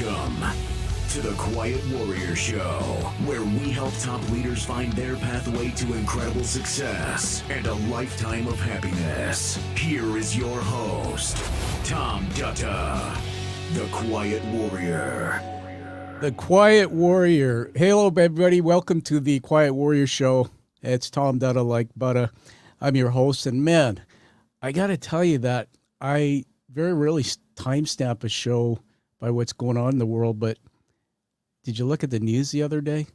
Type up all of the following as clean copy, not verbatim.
Welcome to the Quiet Warrior Show, where we help top leaders find their pathway to incredible success and a lifetime of happiness. Here is your host, Tom Dutta, the Quiet Warrior. The Quiet Warrior. Hello, everybody. Welcome to the Quiet Warrior Show. It's Tom Dutta, like butter. I'm your host, and man, I got to tell you that I very rarely timestamp a show by what's going on in the world, but did you look at the news the other day?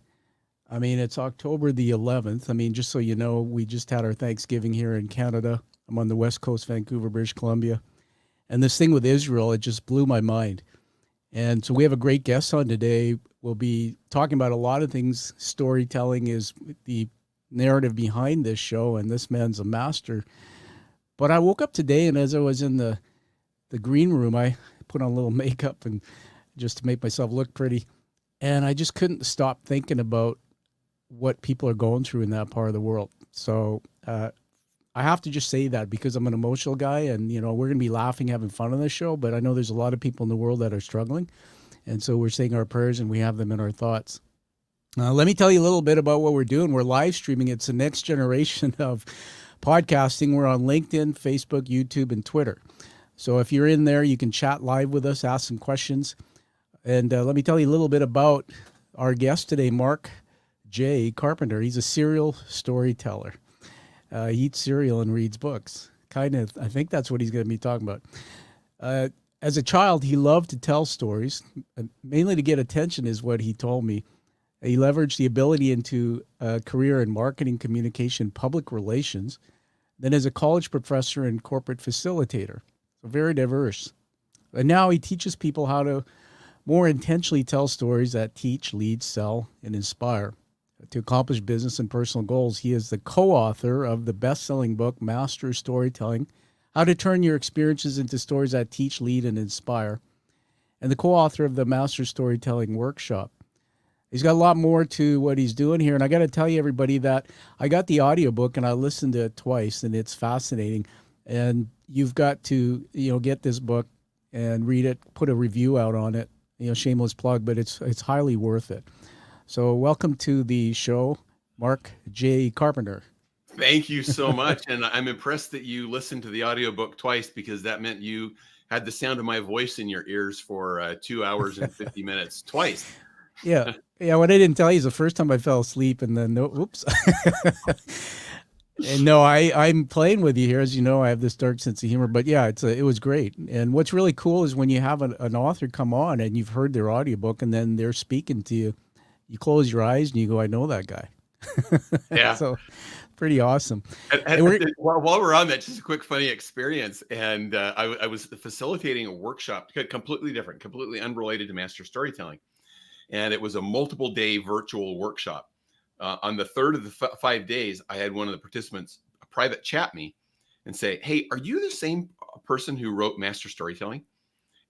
I mean, it's October the 11th. I mean, just so you know, we just had our Thanksgiving here in Canada. I'm on the West Coast, Vancouver, British Columbia. And this thing with Israel, it just blew my mind. And so we have a great guest on today. We'll be talking about a lot of things. Storytelling is the narrative behind this show, and this man's a master. But I woke up today, and as I was in the green room, I put on a little makeup and just to make myself look pretty. And I just couldn't stop thinking about what people are going through in that part of the world. So I have to just say that because I'm an emotional guy, and, you know, we're going to be laughing, having fun on this show, but I know there's a lot of people in the world that are struggling. And so we're saying our prayers and we have them in our thoughts. Let me tell you a little bit about what we're doing. We're live streaming. It's the next generation of podcasting. We're on LinkedIn, Facebook, YouTube, and Twitter. So if you're in there, you can chat live with us, ask some questions. And let me tell you a little bit about our guest today, Mark J. Carpenter. He's a serial storyteller. He eats cereal and reads books. I think that's what he's going to be talking about. As a child, he loved to tell stories, mainly to get attention is what he told me. He leveraged the ability into a career in marketing, communication, public relations, then as a college professor and corporate facilitator. So very diverse. And now he teaches people how to more intentionally tell stories that teach, lead, sell, and inspire. To accomplish business and personal goals, he is the co-author of the best-selling book, Master Storytelling, How to Turn Your Experiences into Stories That Teach, Lead, and Inspire, and the co-author of the Master Storytelling Workshop. He's got a lot more to what he's doing here, and I got to tell you, everybody, that I got the audiobook, and I listened to it twice, and it's fascinating. And you've got to, get this book and read it, put a review out on it. Shameless plug, but it's highly worth it. So welcome to the show, Mark J. Carpenter. Thank you so much. And I'm impressed that you listened to the audiobook twice, because that meant you had the sound of my voice in your ears for 2 hours and 50 minutes twice. Yeah. What I didn't tell you is the first time I fell asleep, and then, oops. And no, I'm playing with you here. As you know, I have this dark sense of humor, but yeah, it was great. And what's really cool is when you have an author come on and you've heard their audiobook and then they're speaking to you, you close your eyes and you go, I know that guy. Yeah. So pretty awesome. And while we're on that, just a quick funny experience. And I was facilitating a workshop, completely different, completely unrelated to master storytelling. And it was a multiple day virtual workshop. On the third of the 5 days, I had one of the participants private chat me and say, hey, are you the same person who wrote Master Storytelling?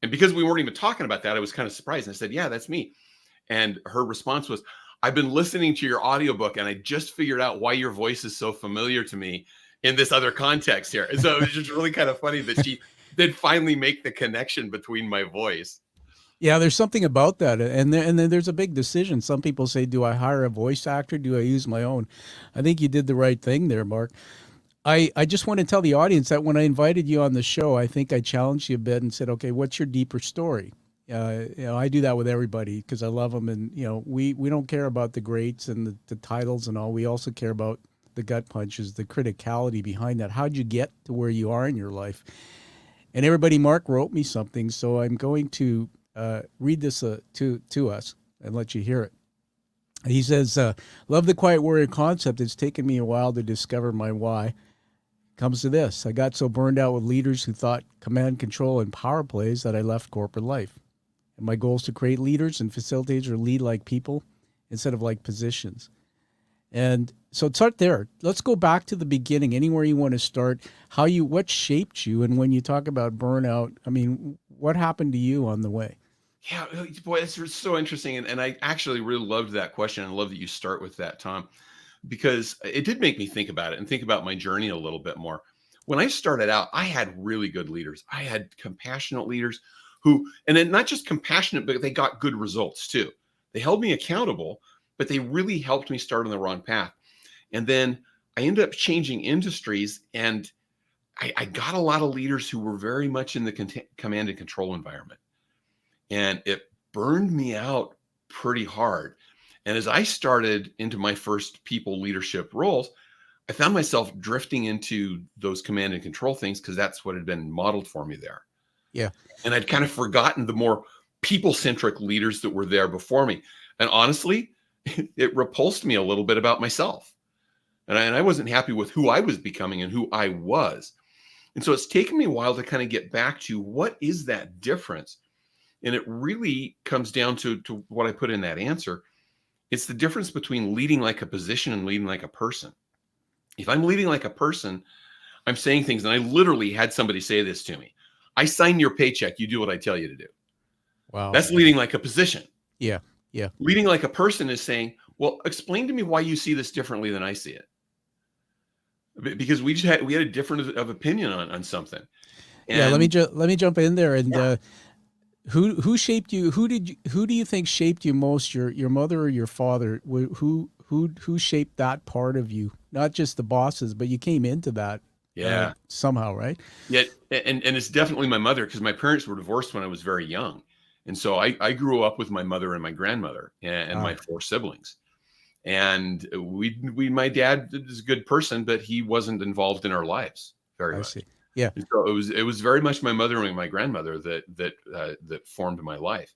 And because we weren't even talking about that, I was kind of surprised. And I said, yeah, that's me. And her response was, I've been listening to your audiobook and I just figured out why your voice is so familiar to me in this other context here. And so it was just really kind of funny that she did finally make the connection between my voice. Yeah, there's something about that. And then there's a big decision. Some people say, do I hire a voice actor? Do I use my own? I think you did the right thing there, Mark. I just want to tell the audience that when I invited you on the show, I think I challenged you a bit and said, okay, what's your deeper story? I do that with everybody because I love them. And, we don't care about the greats and the titles and all. We also care about the gut punches, the criticality behind that. How'd you get to where you are in your life? And everybody, Mark wrote me something, so I'm going to read this to us and let you hear it. He says, love the Quiet Warrior concept. It's taken me a while to discover my why. Comes to this. I got so burned out with leaders who thought command, control, and power plays that I left corporate life. And my goal is to create leaders and facilitators who lead like people instead of like positions. And so start there. Let's go back to the beginning, anywhere you want to start, what shaped you. And when you talk about burnout, I mean, what happened to you on the way? Yeah, boy, it's so interesting. And I actually really loved that question. I love that you start with that, Tom, because it did make me think about it and think about my journey a little bit more. When I started out, I had really good leaders. I had compassionate leaders and then not just compassionate, but they got good results too. They held me accountable, but they really helped me start on the wrong path. And then I ended up changing industries, and I got a lot of leaders who were very much in the command and control environment. And it burned me out pretty hard. And as I started into my first people leadership roles, I found myself drifting into those command and control things because that's what had been modeled for me there. Yeah. And I'd kind of forgotten the more people-centric leaders that were there before me. And honestly, it repulsed me a little bit about myself. And I wasn't happy with who I was becoming and who I was. And so it's taken me a while to kind of get back to what is that difference? And it really comes down to what I put in that answer. It's the difference between leading like a position and leading like a person. If I'm leading like a person, I'm saying things, and I literally had somebody say this to me. I sign your paycheck, you do what I tell you to do. Wow. That's leading like a position. Yeah. Yeah. Leading like a person is saying, well, explain to me why you see this differently than I see it. Because we had a different of opinion on something. And yeah. Let me jump in there. And who shaped you? Who do you think shaped you most? Your mother or your father? Who shaped that part of you? Not just the bosses, but you came into that. Somehow, right? Yeah. And it's definitely my mother, because my parents were divorced when I was very young. And so I grew up with my mother and my grandmother and my 4 siblings. And my dad is a good person, but he wasn't involved in our lives very much. I see. Yeah. And so it was very much my mother and my grandmother that formed my life.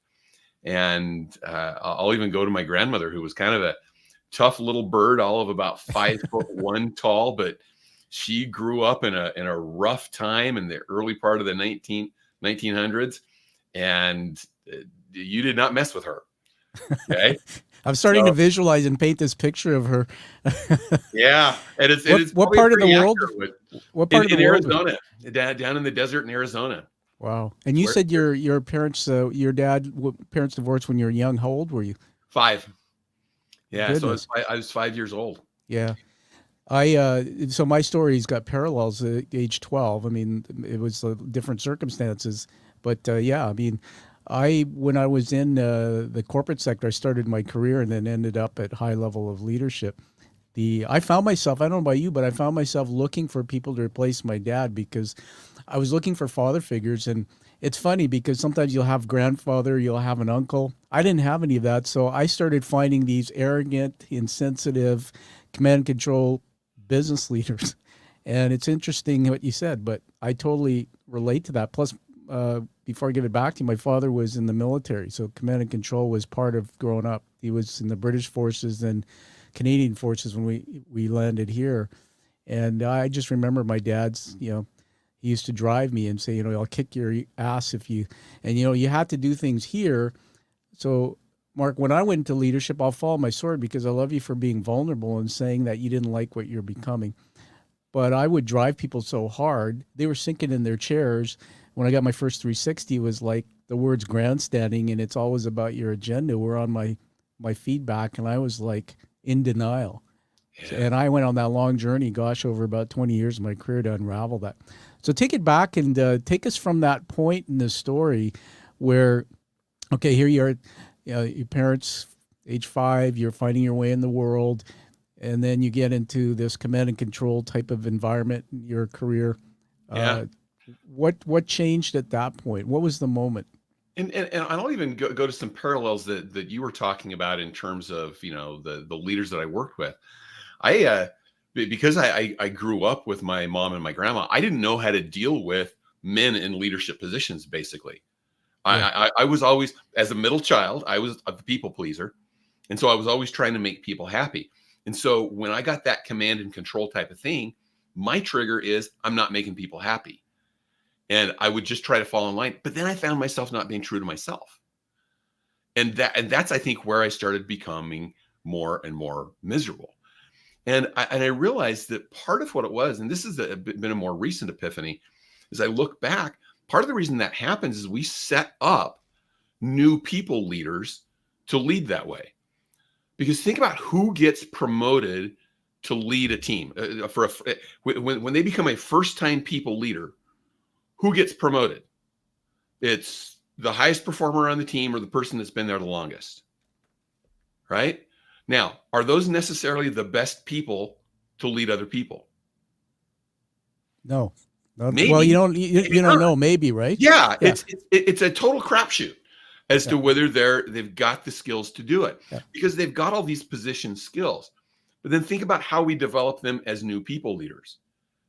And I'll even go to my grandmother, who was kind of a tough little bird, all of about 5'1" tall, but she grew up in a rough time in the early part of the 1900s, and you did not mess with her. Okay. I'm starting to visualize and paint this picture of her. Yeah. And it's what part of the world? What part of the world? Arizona, down in the desert in Arizona. Wow. And you said your parents, your parents divorced when you were young. How old were you? 5. Yeah. Goodness. So I was 5 years old. Yeah. So my story's got parallels at age 12. I mean, it was different circumstances, but yeah, I mean, when I was in the corporate sector, I started my career and then ended up at high level of leadership. I found myself, I don't know about you, but I found myself looking for people to replace my dad because I was looking for father figures. And it's funny because sometimes you'll have grandfather, you'll have an uncle. I didn't have any of that. So I started finding these arrogant, insensitive, command and control business leaders. And it's interesting what you said, but I totally relate to that. Plus, before I give it back to you, my father was in the military. So command and control was part of growing up. He was in the British forces and Canadian forces when we landed here. And I just remember my dad's, he used to drive me and say, I'll kick your ass if you, and you had to do things here. So Mark, when I went into leadership, I'll follow my sword because I love you for being vulnerable and saying that you didn't like what you're becoming. But I would drive people so hard, they were sinking in their chairs. When I got my first 360, it was like the words grandstanding, and it's always about your agenda were on my feedback, and I was like in denial. Yeah. And I went on that long journey, over about 20 years of my career to unravel that. So take it back and take us from that point in the story where, okay, here you are, your parents, age 5, you're finding your way in the world, and then you get into this command and control type of environment in your career. Yeah. What changed at that point? What was the moment? And I'll even go to some parallels that you were talking about in terms of, the leaders that I worked with. Because I grew up with my mom and my grandma, I didn't know how to deal with men in leadership positions, basically. Yeah. I was always, as a middle child, I was a people pleaser. And so I was always trying to make people happy. And so when I got that command and control type of thing, my trigger is I'm not making people happy. And I would just try to fall in line. But then I found myself not being true to myself. And that's, I think, where I started becoming more and more miserable. And I realized that part of what it was, and this has been a more recent epiphany, as I look back, part of the reason that happens is we set up new people leaders to lead that way. Because think about who gets promoted to lead a team. When they become a first-time people leader, who gets promoted? It's the highest performer on the team or the person that's been there the longest, right? Now, are those necessarily the best people to lead other people? No. Well, Maybe, you maybe don't not. know, maybe, right? Yeah, Yeah. it's a total crapshoot as Yeah. to whether they've got the skills to do it, Yeah. because they've got all these position skills. But then think about how we develop them as new people leaders.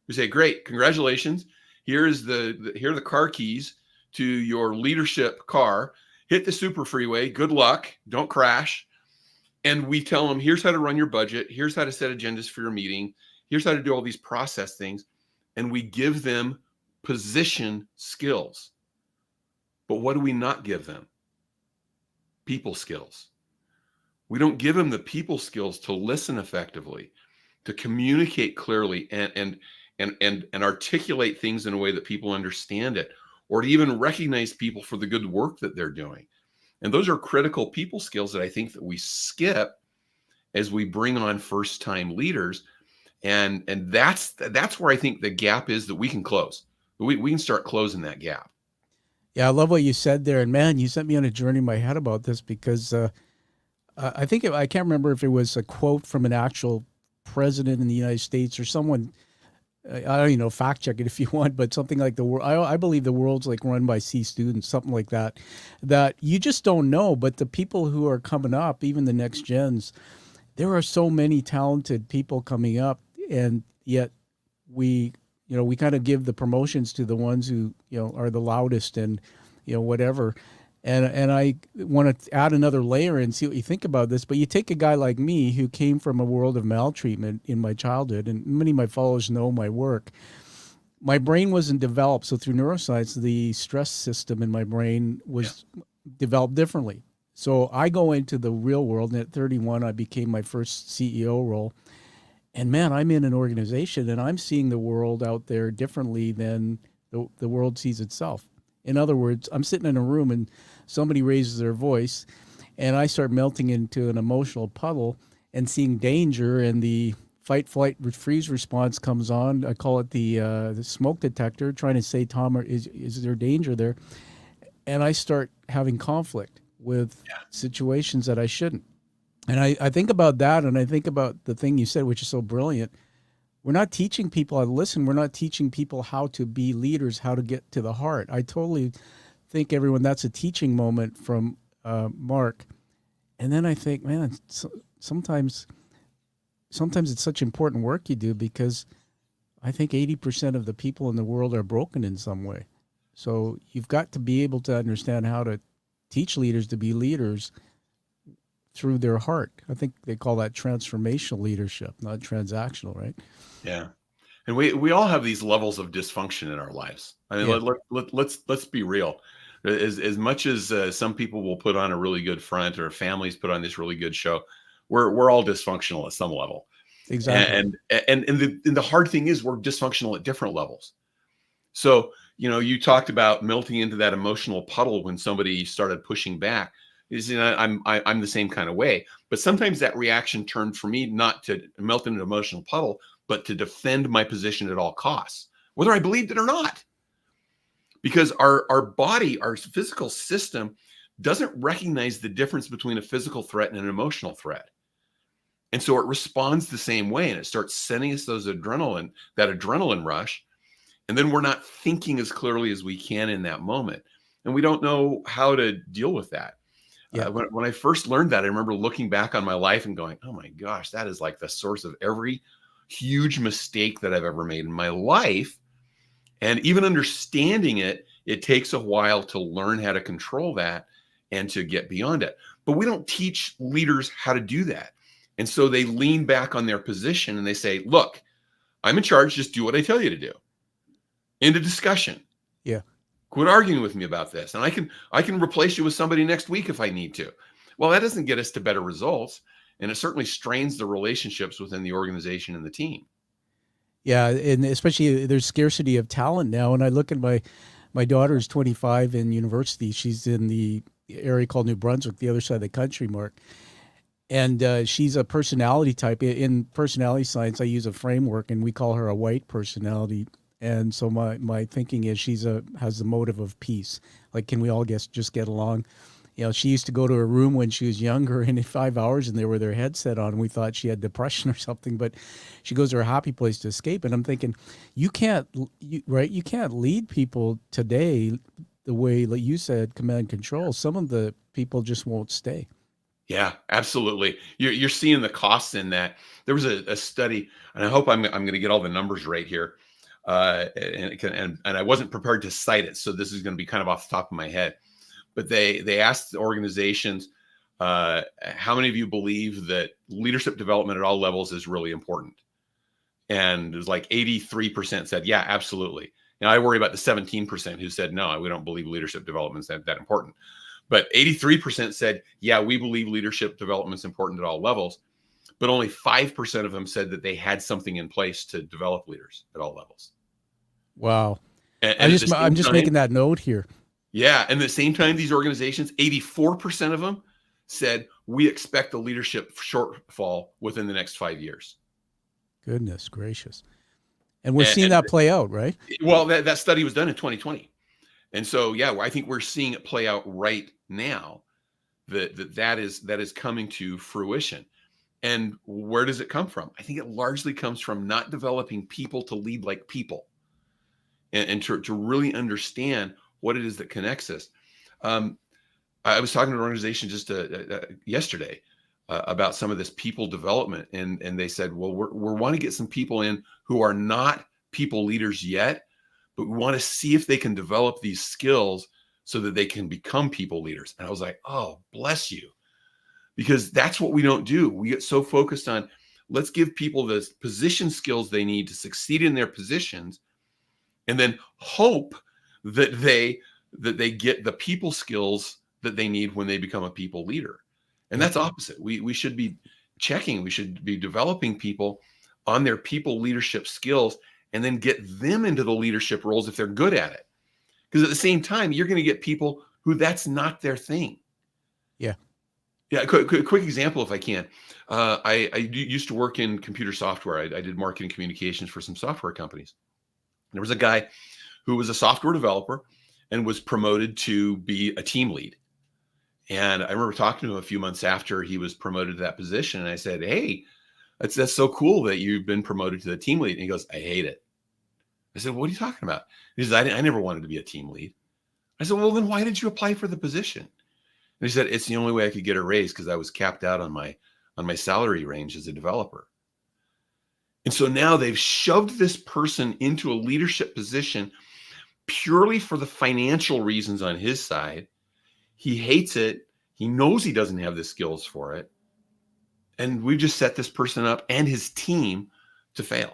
We say, great, congratulations. Here are the car keys to your leadership car. Hit the super freeway. Good luck. Don't crash. And we tell them, here's how to run your budget. Here's how to set agendas for your meeting. Here's how to do all these process things. And we give them position skills. But what do we not give them? People skills. We don't give them the people skills to listen effectively, to communicate clearly, and articulate things in a way that people understand it, or to even recognize people for the good work that they're doing. And those are critical people skills that I think that we skip as we bring on first-time leaders. And that's where I think the gap is that we can close. We can start closing that gap. Yeah, I love what you said there. And man, you sent me on a journey in my head about this, because I think I can't remember if it was a quote from an actual president in the United States or someone. I don't even know, fact check it if you want, but something like the world. I believe the world's like run by C students, something like that. That you just don't know. But the people who are coming up, even the next gens, there are so many talented people coming up, and yet we kind of give the promotions to the ones who are the loudest and whatever. And I want to add another layer and see what you think about this. But you take a guy like me who came from a world of maltreatment in my childhood, and many of my followers know my work. My brain wasn't developed. So through neuroscience, the stress system in my brain was developed differently. So I go into the real world, and at 31, I became my first CEO role. And man, I'm in an organization, and I'm seeing the world out there differently than the world sees itself. In other words, I'm sitting in a room and somebody raises their voice, and I start melting into an emotional puddle and seeing danger, and the fight, flight, freeze response comes on. I call it the smoke detector, trying to say, Tom, is there danger there? And I start having conflict with situations that I shouldn't. And I think about that, and I think about the thing you said, which is so brilliant. We're not teaching people how to listen. We're not teaching people how to be leaders, how to get to the heart. I totally think, everyone, that's a teaching moment from Mark. And then I think, man, sometimes it's such important work you do, because I think 80% of the people in the world are broken in some way. So you've got to be able to understand how to teach leaders to be leaders through their heart. I think they call that transformational leadership, not transactional, right? Yeah. And we all have these levels of dysfunction in our lives. I mean, let's be real. As much as some people will put on a really good front, or families put on this really good show, we're all dysfunctional at some level. Exactly. And the hard thing is, we're dysfunctional at different levels. So, you talked about melting into that emotional puddle when somebody started pushing back. I'm the same kind of way, but sometimes that reaction turned for me not to melt into an emotional puddle, but to defend my position at all costs, whether I believed it or not. Because our body, our physical system, doesn't recognize the difference between a physical threat and an emotional threat. And so it responds the same way, and it starts sending us that adrenaline rush. And then we're not thinking as clearly as we can in that moment. And we don't know how to deal with that. Yeah. When I first learned that, I remember looking back on my life and going, oh my gosh, that is like the source of every huge mistake that I've ever made in my life. And even understanding it, it takes a while to learn how to control that and to get beyond it. But we don't teach leaders how to do that. And so they lean back on their position and they say, look, I'm in charge. Just do what I tell you to do. End of discussion. Yeah. Quit arguing with me about this. And I can replace you with somebody next week if I need to. Well, that doesn't get us to better results. And it certainly strains the relationships within the organization and the team. Yeah. And especially there's scarcity of talent now. And I look at my daughter's 25 in university. She's in the area called New Brunswick, the other side of the country, Mark. And she's a personality type. In personality science, I use a framework, and we call her a white personality. And so my thinking is has the motive of peace. Like, can we all just get along? You know, she used to go to her room when she was younger, and in 5 hours, and there with her headset on. We thought she had depression or something, but she goes to her happy place to escape. And I'm thinking, you can't lead people today the way, like you said, command and control. Some of the people just won't stay. Yeah, absolutely. You're seeing the costs in that. There was a study, and I hope I'm going to get all the numbers right here. And I wasn't prepared to cite it, so this is going to be kind of off the top of my head. But they asked the organizations, how many of you believe that leadership development at all levels is really important? And it was like 83% said, yeah, absolutely. Now I worry about the 17% who said, no, we don't believe leadership development is that important. But 83% said, yeah, we believe leadership development is important at all levels. But only 5% of them said that they had something in place to develop leaders at all levels. Wow. And I'm just making that note here. Yeah. And at the same time, these organizations, 84% of them said, we expect a leadership shortfall within the next 5 years. Goodness gracious. And we're seeing that play out, right? Well, that study was done in 2020. And so, yeah, I think we're seeing it play out right now, that is coming to fruition. And where does it come from? I think it largely comes from not developing people to lead like people, and to really understand what it is that connects us. I was talking to an organization just yesterday about some of this people development, and they said, well, we want to get some people in who are not people leaders yet, but we want to see if they can develop these skills so that they can become people leaders. And I was like, oh, bless you. Because that's what we don't do. We get so focused on, let's give people the position skills they need to succeed in their positions, and then hope that they get the people skills that they need when they become a people leader. And that's opposite. We should be we should be developing people on their people leadership skills, and then get them into the leadership roles if they're good at it. Because at the same time, you're going to get people who that's not their thing. Yeah. Yeah. Quick example, if I can. I used to work in computer software. I did marketing communications for some software companies. There was a guy who was a software developer and was promoted to be a team lead. And I remember talking to him a few months after he was promoted to that position. And I said, hey, that's so cool that you've been promoted to the team lead. And he goes, I hate it. I said, what are you talking about? He says, I never wanted to be a team lead. I said, well, then why did you apply for the position? And he said, it's the only way I could get a raise because I was capped out on my salary range as a developer. And so now they've shoved this person into a leadership position purely for the financial reasons on his side. He hates it. He knows he doesn't have the skills for it. And we just set this person up and his team to fail.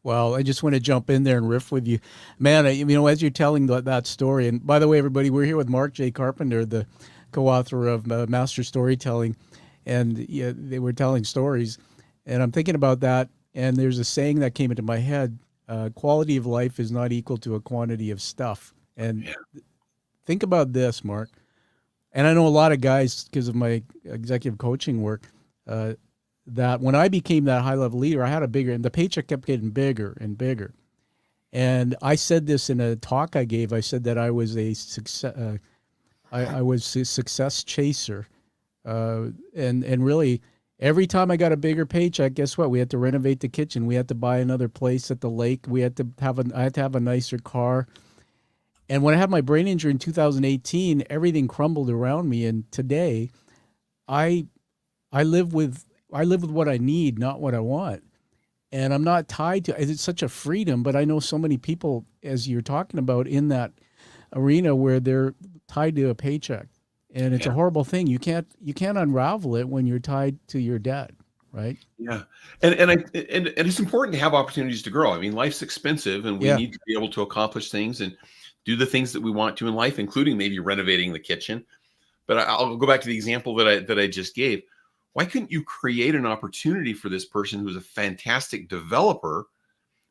Well, I just want to jump in there and riff with you. Man, as you're telling that story, and by the way, everybody, we're here with Mark J. Carpenter, the co-author of Master Storytelling, and they were telling stories. And I'm thinking about that, and there's a saying that came into my head, quality of life is not equal to a quantity of stuff. And think about this, Mark. And I know a lot of guys, because of my executive coaching work, that when I became that high-level leader, I had and the paycheck kept getting bigger and bigger. And I said this in a talk I gave. I said that I was a success, I was a success chaser. And really, every time I got a bigger paycheck, guess what? We had to renovate the kitchen. We had to buy another place at the lake. I had to have a nicer car. And when I had my brain injury in 2018, everything crumbled around me. And today, I live with what I need, not what I want. And I'm not tied to, it's such a freedom, but I know so many people, as you're talking about, in that arena where they're tied to a paycheck. And it's a horrible thing. You can't unravel it when you're tied to your debt, right? Yeah. And it's important to have opportunities to grow. I mean, life's expensive, and we need to be able to accomplish things and do the things that we want to in life, including maybe renovating the kitchen. But I'll go back to the example that I just gave. Why couldn't you create an opportunity for this person who's a fantastic developer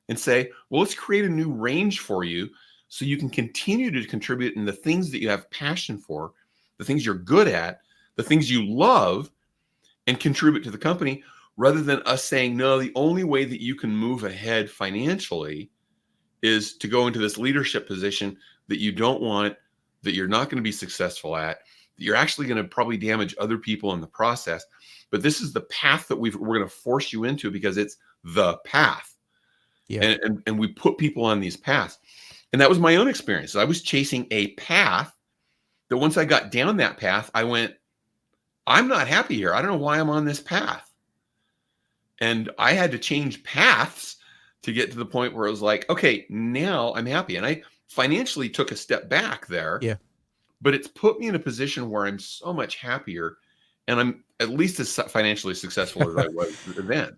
and say, well, let's create a new range for you so you can continue to contribute in the things that you have passion for, the things you're good at, the things you love, and contribute to the company, rather than us saying, no, the only way that you can move ahead financially is to go into this leadership position that you don't want, that you're not going to be successful at, that you're actually going to probably damage other people in the process. But this is the path that we're going to force you into, because it's the path. Yeah. And we put people on these paths. And that was my own experience. I was chasing a path that once I got down that path, I went, I'm not happy here. I don't know why I'm on this path. And I had to change paths to get to the point where it was like, okay, now I'm happy. And I financially took a step back there. Yeah. But it's put me in a position where I'm so much happier, and I'm at least as financially successful as I was then.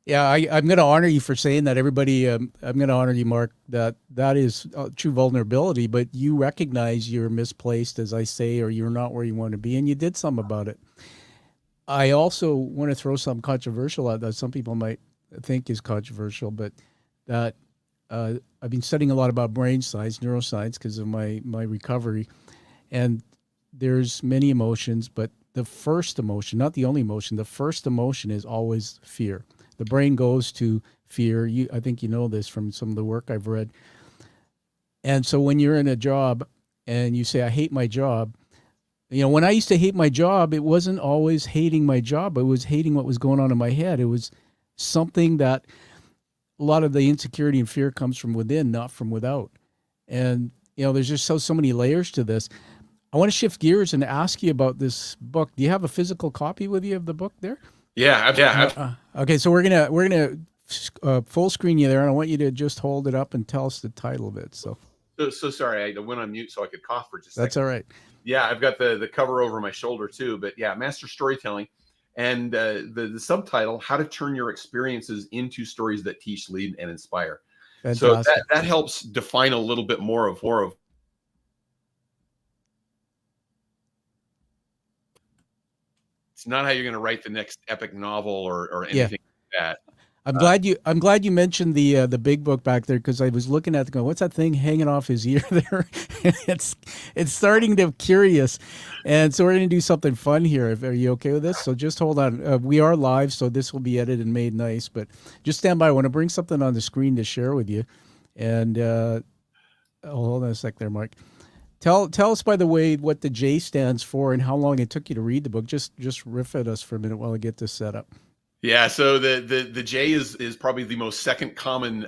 Yeah, I'm going to honor you for saying that. Everybody, I'm going to honor you, Mark. That is true vulnerability, but you recognize you're misplaced, as I say, or you're not where you want to be, and you did something about it. I also want to throw something controversial out that some people might think is controversial, but that I've been studying a lot about brain science, neuroscience, because of my recovery, and there's many emotions, but the first emotion, not the only emotion, the first emotion is always fear. The brain goes to fear. I think you know this from some of the work I've read. And so when you're in a job and you say, I hate my job, when I used to hate my job, it wasn't always hating my job. It was hating what was going on in my head. It was something that a lot of the insecurity and fear comes from within, not from without. And, there's just so many layers to this. I want to shift gears and ask you about this book. Do you have a physical copy with you of the book there? Yeah. Okay, so we're gonna full screen you there, and I want you to just hold it up and tell us the title of it. So sorry, I went on mute so I could cough for just a second. That's all right. Yeah, I've got the cover over my shoulder too, but yeah, Master Storytelling, and the subtitle: How to Turn Your Experiences into Stories That Teach, Lead, and Inspire. Fantastic. So that helps define a little bit more of. It's not how you're going to write the next epic novel or anything like that. I'm glad you mentioned the big book back there, because I was looking at it going, what's that thing hanging off his ear there? it's starting to curious, and so we're going to do something fun here. Are you okay with this? So just hold on. We are live, so this will be edited and made nice, but just stand by. I want to bring something on the screen to share with you, and hold on a sec there, Mark. Tell us, by the way, what the J stands for and how long it took you to read the book. Just riff at us for a minute while I get this set up. Yeah, so the J is probably the most second common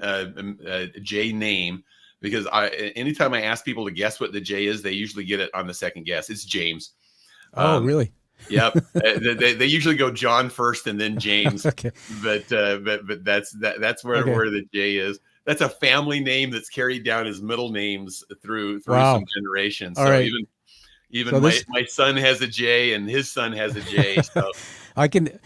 J name, because anytime I ask people to guess what the J is, they usually get it on the second guess. It's James. Oh, really? Yep. They usually go John first and then James. Okay. But that's where the J is. That's a family name that's carried down as middle names through some generations. All so right. even so my son has a J and his son has a J. So I can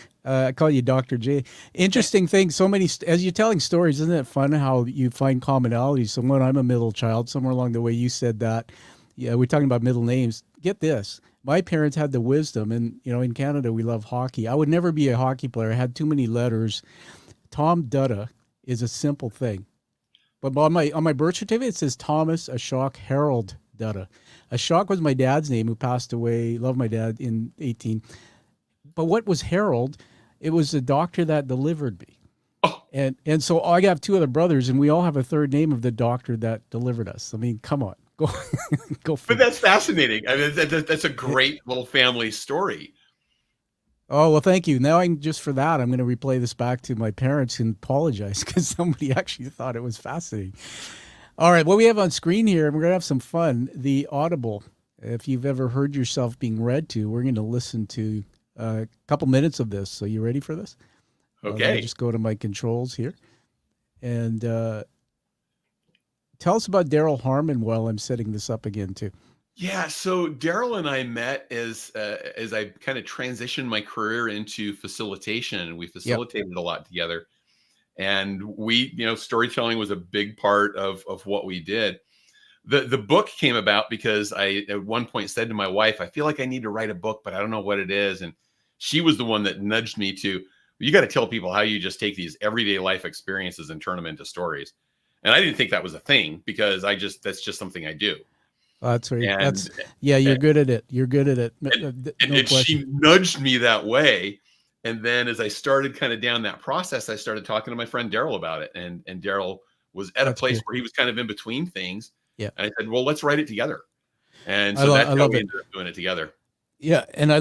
call you Dr. J. Interesting thing. So many, as you're telling stories, isn't it fun how you find commonalities? So when I'm a middle child, somewhere along the way you said that. Yeah, we're talking about middle names. Get this. My parents had the wisdom, and in Canada we love hockey. I would never be a hockey player. I had too many letters. Tom Dutta is a simple thing. But on my birth certificate, it says Thomas Ashok Harold Dutta. Ashok was my dad's name, who passed away. Love my dad in 18. But what was Harold? It was the doctor that delivered me. Oh. And so I have two other brothers, and we all have a third name of the doctor that delivered us. I mean, come on, go for it. But that's fascinating. I mean, that's a great little family story. Oh, well, thank you. Now I'm going to replay this back to my parents and apologize, because somebody actually thought it was fascinating. All right, what we have on screen here, and we're going to have some fun, the Audible. If you've ever heard yourself being read to, we're going to listen to a couple minutes of this. So you ready for this? Okay. I'll just go to my controls here. And tell us about Daryl Harmon while I'm setting this up again, too. Yeah, so Daryl and I met as I kind of transitioned my career into facilitation, and we facilitated a lot together. And we, storytelling was a big part of what we did. The book came about because I at one point said to my wife, I feel like I need to write a book, but I don't know what it is. And she was the one that nudged me to, you got to tell people how you just take these everyday life experiences and turn them into stories. And I didn't think that was a thing, because that's just something I do. That's right. You're good at it. You're good at it. And she nudged me that way. And then as I started kind of down that process, I started talking to my friend Daryl about it. And Daryl was at a That's place cool. where he was kind of in between things. Yeah. And I said, well, let's write it together. And I so that's I how love we it. ended up doing it together. Yeah, and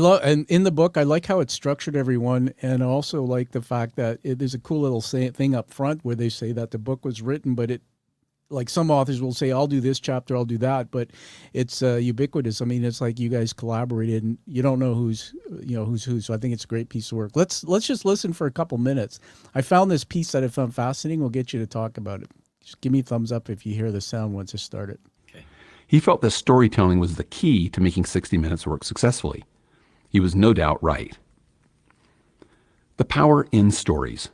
in the book, I like how it's structured, everyone, and I also like the fact that there's a cool little thing up front where they say that the book was written, but it, like some authors will say, I'll do this chapter, I'll do that, but it's ubiquitous. I mean, it's like you guys collaborated, and you don't know who's who. So I think it's a great piece of work. Let's just listen for a couple minutes. I found this piece that I found fascinating. We'll get you to talk about it. Just give me a thumbs up if you hear the sound once it started. He felt that storytelling was the key to making 60 Minutes work successfully. He was no doubt right. The power in stories.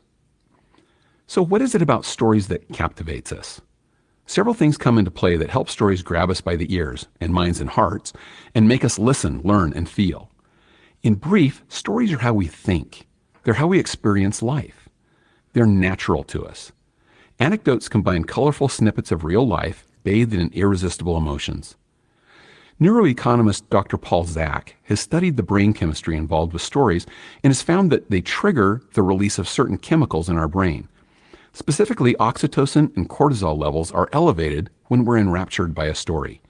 So what is it about stories that captivates us? Several things come into play that help stories grab us by the ears and minds and hearts and make us listen, learn, and feel. In brief, stories are how we think. They're how we experience life. They're natural to us. Anecdotes combine colorful snippets of real life bathed in irresistible emotions. Neuroeconomist Dr. Paul Zak has studied the brain chemistry involved with stories and has found that they trigger the release of certain chemicals in our brain. Specifically, oxytocin and cortisol levels are elevated when we're enraptured by a story.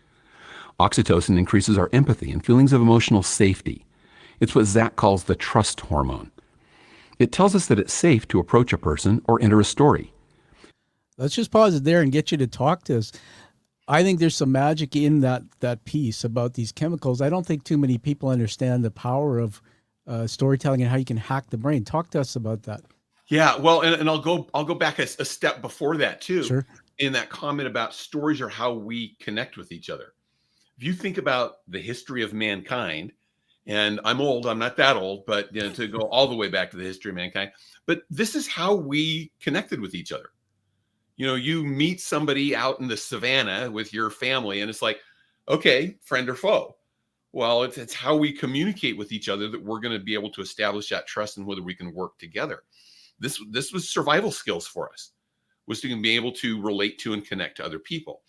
Oxytocin increases our empathy and feelings of emotional safety. It's what Zak calls the trust hormone. It tells us that it's safe to approach a person or enter a story. Let's just pause it there and get you to talk to us. I think there's some magic in that piece about these chemicals. I don't think too many people understand the power of storytelling and how you can hack the brain. Talk to us about that. Yeah, well, and I'll go back a step before that too. Sure. In that comment about stories are how we connect with each other. If you think about the history of mankind, and I'm old, I'm not that old, but to go all the way back to the history of mankind, but this is how we connected with each other. You meet somebody out in the savannah with your family, and it's like, okay, friend or foe. Well, it's how we communicate with each other that we're going to be able to establish that trust and whether we can work together. This was survival skills for us, was to be able to relate to and connect to other people.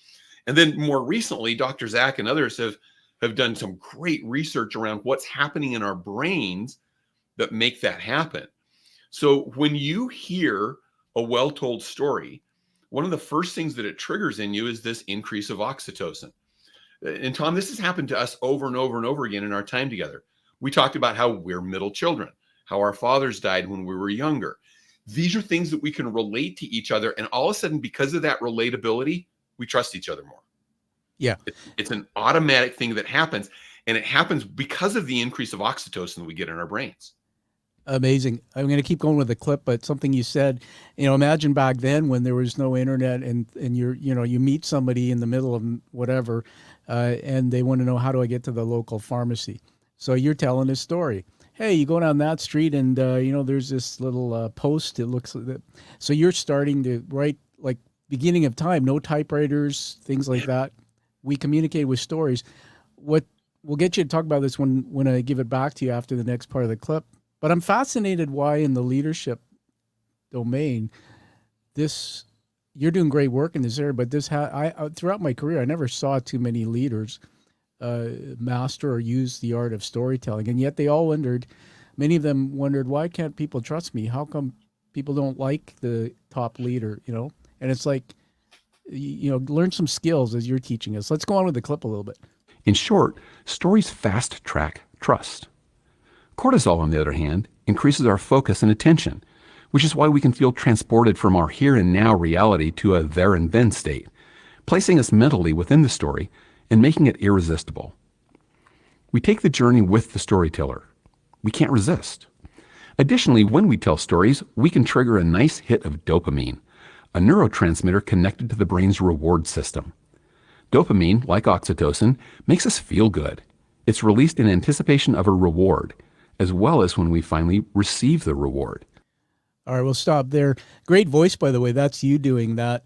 And then more recently, Dr. Zak and others have done some great research around what's happening in our brains that make that happen. So when you hear a well-told story, one of the first things that it triggers in you is this increase of oxytocin. And Tom, this has happened to us over and over and over again in our time together. We talked about how we're middle children, how our fathers died when we were younger. These are things that we can relate to each other. And all of a sudden, because of that relatability, we trust each other more. Yeah. It's an automatic thing that happens. And it happens because of the increase of oxytocin that we get in our brains. Amazing. I'm going to keep going with the clip, but something you said, imagine back then when there was no internet and you meet somebody in the middle of whatever, and they want to know, how do I get to the local pharmacy? So you're telling a story. Hey, you go down that street and, there's this little post. It looks like that. So you're starting to write, like, beginning of time, no typewriters, things like that. We communicate with stories. We'll get you to talk about this when I give it back to you after the next part of the clip. But I'm fascinated why in the leadership domain, you're doing great work in this area, but throughout my career, I never saw too many leaders master or use the art of storytelling. And yet many of them wondered, why can't people trust me? How come people don't like the top leader, And it's like, learn some skills as you're teaching us. Let's go on with the clip a little bit. In short, stories fast track trust. Cortisol, on the other hand, increases our focus and attention, which is why we can feel transported from our here and now reality to a there and then state, placing us mentally within the story and making it irresistible. We take the journey with the storyteller. We can't resist. Additionally, when we tell stories, we can trigger a nice hit of dopamine, a neurotransmitter connected to the brain's reward system. Dopamine, like oxytocin, makes us feel good. It's released in anticipation of a reward, as well as when we finally receive the reward. All right, we'll stop there. Great voice, by the way. That's you doing that.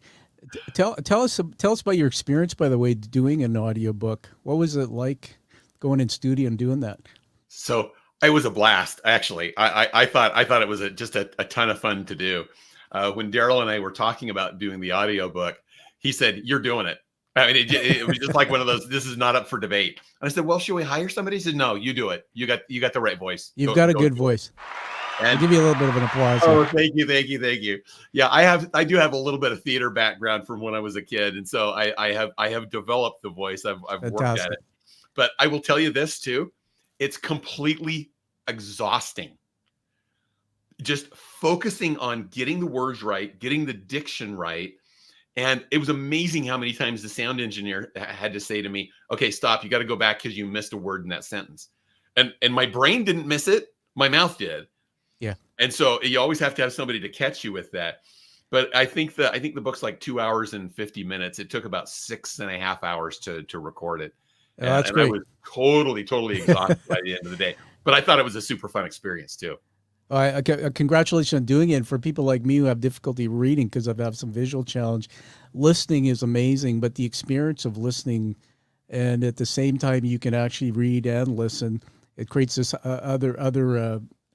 Tell us about your experience, by the way, doing an audiobook. What was it like going in studio and doing that? So it was a blast, actually. I thought it was just a ton of fun to do. When Daryl and I were talking about doing the audiobook, he said, "You're doing it." I mean, it was just like one of those, this is not up for debate. And I said, well, should we hire somebody? He said, no, you do it. You got the right voice. You've got a good voice. I'll give you a little bit of an applause. Oh, thank you. Yeah, I do have a little bit of theater background from when I was a kid, and so I have developed the voice. I've worked at it. But I will tell you this too, it's completely exhausting. Just focusing on getting the words right, getting the diction right. And it was amazing how many times the sound engineer had to say to me, okay, stop, you got to go back because you missed a word in that sentence. And my brain didn't miss it, my mouth did. Yeah. And so you always have to have somebody to catch you with that. But I think the book's like 2 hours and 50 minutes. It took about 6.5 hours to record it. Oh, that's and great. I was totally exhausted by the end of the day. But I thought it was a super fun experience too. Congratulations on doing it. For people like me who have difficulty reading because I have some visual challenge, listening is amazing, but the experience of listening and at the same time you can actually read and listen, it creates this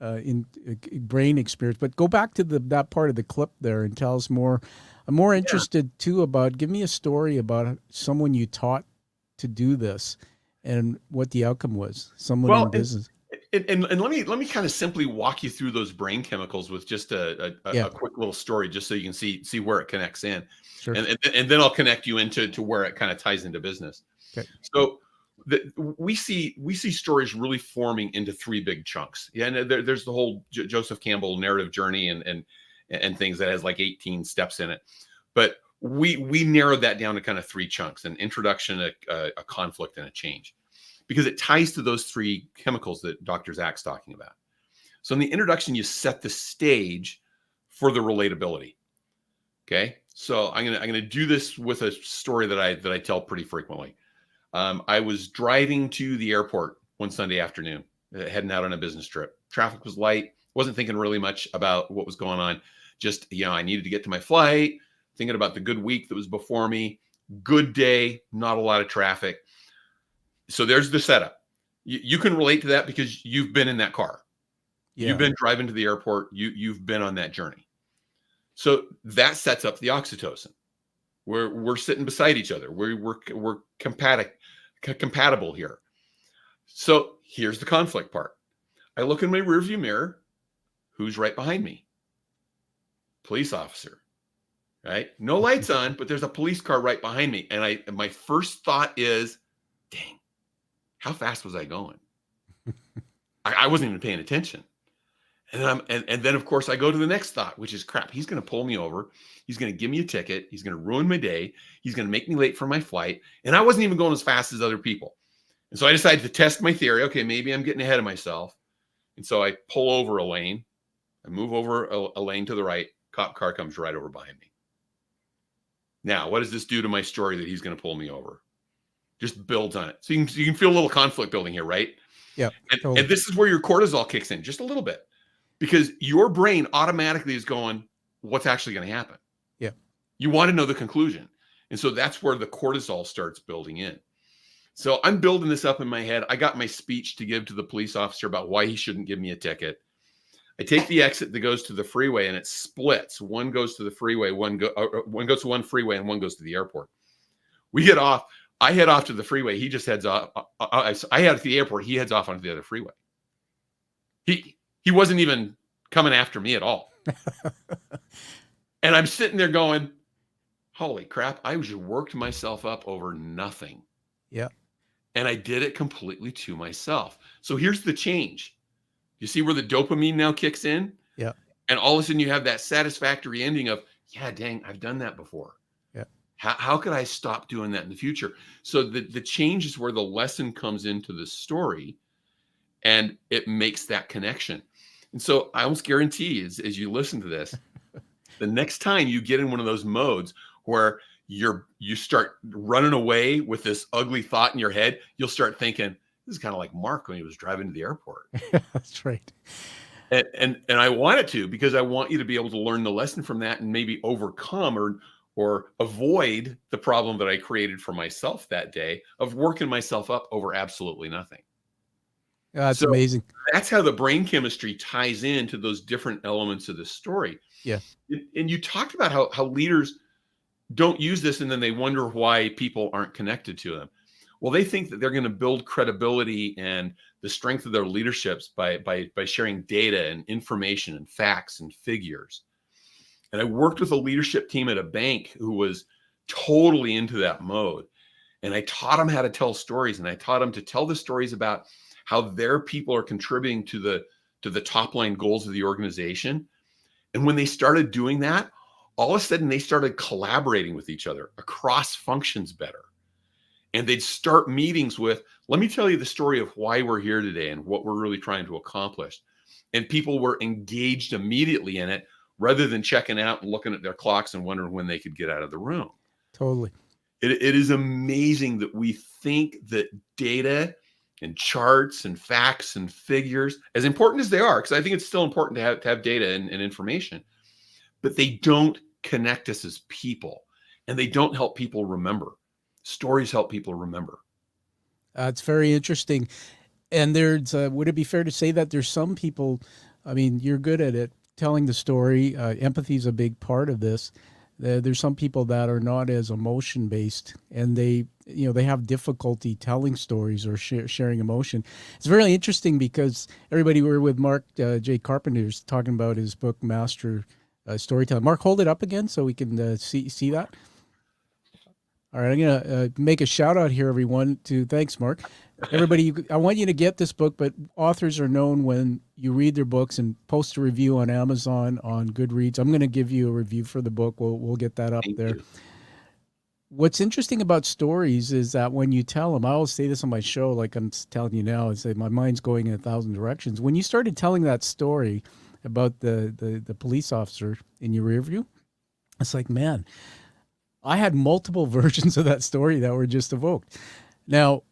brain experience. But go back to that part of the clip there and tell us more. I'm more interested too give me a story about someone you taught to do this and what the outcome was. Someone in business. And let me kind of simply walk you through those brain chemicals with just a quick little story, just so you can see where it connects in. Sure. And then I'll connect you into where it kind of ties into business. Okay. So we see stories really forming into three big chunks. Yeah, and there's the whole Joseph Campbell narrative journey and things that has like 18 steps in it. But we narrowed that down to kind of three chunks: an introduction, a conflict, and a change, because it ties to those three chemicals that Dr. Zach's talking about. So in the introduction, you set the stage for the relatability. Okay, so I'm gonna do this with a story that I tell pretty frequently. I was driving to the airport one Sunday afternoon, heading out on a business trip. Traffic was light. Wasn't thinking really much about what was going on. Just, I needed to get to my flight, thinking about the good week that was before me. Good day, not a lot of traffic. So there's the setup. You can relate to that because you've been in that car. Yeah. You've been driving to the airport. You've been on that journey. So that sets up the oxytocin. We're sitting beside each other. We're compatible here. So here's the conflict part. I look in my rearview mirror. Who's right behind me? Police officer. Right? No lights on, but there's a police car right behind me. And my first thought is, dang, how fast was I going? I wasn't even paying attention. And then of course I go to the next thought, which is crap. He's going to pull me over. He's going to give me a ticket. He's going to ruin my day. He's going to make me late for my flight. And I wasn't even going as fast as other people. And so I decided to test my theory. Okay, maybe I'm getting ahead of myself. And so I pull over a lane. I move over a lane to the right. Cop car comes right over behind me. Now, what does this do to my story that he's going to pull me over? Just builds on it. So you can feel a little conflict building here, right? Yeah. And this is where your cortisol kicks in just a little bit, because your brain automatically is going, what's actually going to happen? Yeah. You want to know the conclusion. And so that's where the cortisol starts building in. So I'm building this up in my head. I got my speech to give to the police officer about why he shouldn't give me a ticket. I take the exit that goes to the freeway and it splits. One goes to the freeway, one goes to one freeway and one goes to the airport. We get off. I head off to the freeway. He just heads off. I head to the airport. He heads off onto the other freeway. He wasn't even coming after me at all. And I'm sitting there going, holy crap, I just worked myself up over nothing. Yeah. And I did it completely to myself. So here's the change. You see where the dopamine now kicks in? Yeah. And all of a sudden you have that satisfactory ending of, yeah, dang, I've done that before. Yeah. How could I stop doing that in the future? So the change is where the lesson comes into the story and it makes that connection. And so I almost guarantee as you listen to this, the next time you get in one of those modes where you start running away with this ugly thought in your head, you'll start thinking, this is kind of like Mark when he was driving to the airport. That's right. And I want it to, because I want you to be able to learn the lesson from that and maybe overcome or avoid the problem that I created for myself that day of working myself up over absolutely nothing. That's amazing. That's how the brain chemistry ties into those different elements of the story. Yeah. And you talked about how leaders don't use this and then they wonder why people aren't connected to them. Well, they think that they're going to build credibility and the strength of their leaderships by sharing data and information and facts and figures. And I worked with a leadership team at a bank who was totally into that mode. And I taught them how to tell stories, and I taught them to tell the stories about how their people are contributing to the top line goals of the organization. And when they started doing that, all of a sudden they started collaborating with each other across functions better. And they'd start meetings with, let me tell you the story of why we're here today and what we're really trying to accomplish. And people were engaged immediately in it rather than checking out and looking at their clocks and wondering when they could get out of the room. Totally. It is amazing that we think that data and charts and facts and figures, as important as they are, because I think it's still important to have data and information, but they don't connect us as people, and they don't help people remember. Stories help people remember. It's very interesting. And there's, would it be fair to say that there's some people, I mean, you're good at it, telling the story. Empathy is a big part of this. There's some people that are not as emotion based, and they have difficulty telling stories or sharing emotion. It's very interesting because everybody, we're with Mark J. Carpenter, is talking about his book, Master Storytelling. Mark, hold it up again so we can see that. All right, I'm going to make a shout out here, everyone, thanks, Mark. Everybody, I want you to get this book, but authors are known when you read their books, and post a review on Amazon, on Goodreads. I'm going to give you a review for the book. We'll get that up there. What's interesting about stories is that when you tell them, I always say this on my show, like I'm telling you now, I say my mind's going in 1,000 directions. When you started telling that story about the police officer in your rear view, it's like, man, I had multiple versions of that story that were just evoked. Now,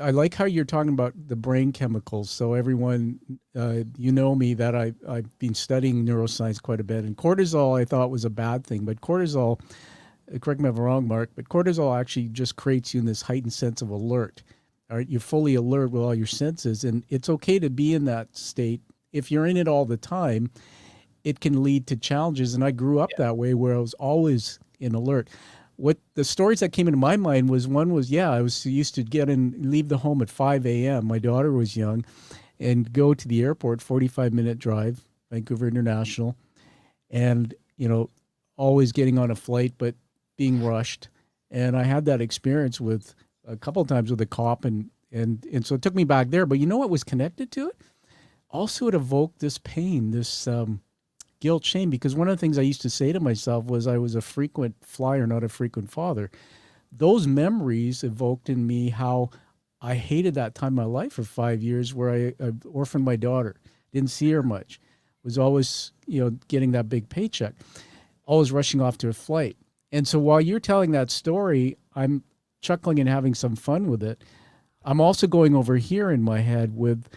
I like how you're talking about the brain chemicals. So everyone, you know me, that I've been studying neuroscience quite a bit. And cortisol I thought was a bad thing. But cortisol, correct me if I'm wrong, Mark, but cortisol actually just creates you in this heightened sense of alert. All right, you're fully alert with all your senses. And it's okay to be in that state. If you're in it all the time, it can lead to challenges. And I grew up that way, where I was always in alert. What the stories that came into my mind was, one was, I was used to leave the home at 5 a.m. My daughter was young, and go to the airport, 45-minute drive, Vancouver International, and, always getting on a flight, but being rushed. And I had that experience with a couple of times with a cop, and so it took me back there. But you know what was connected to it? Also, it evoked this pain, this guilt, shame, because one of the things I used to say to myself was I was a frequent flyer, not a frequent father. Those memories evoked in me how I hated that time of my life for 5 years, where I orphaned my daughter, didn't see her much, was always, getting that big paycheck, always rushing off to a flight. And so while you're telling that story, I'm chuckling and having some fun with it. I'm also going over here in my head with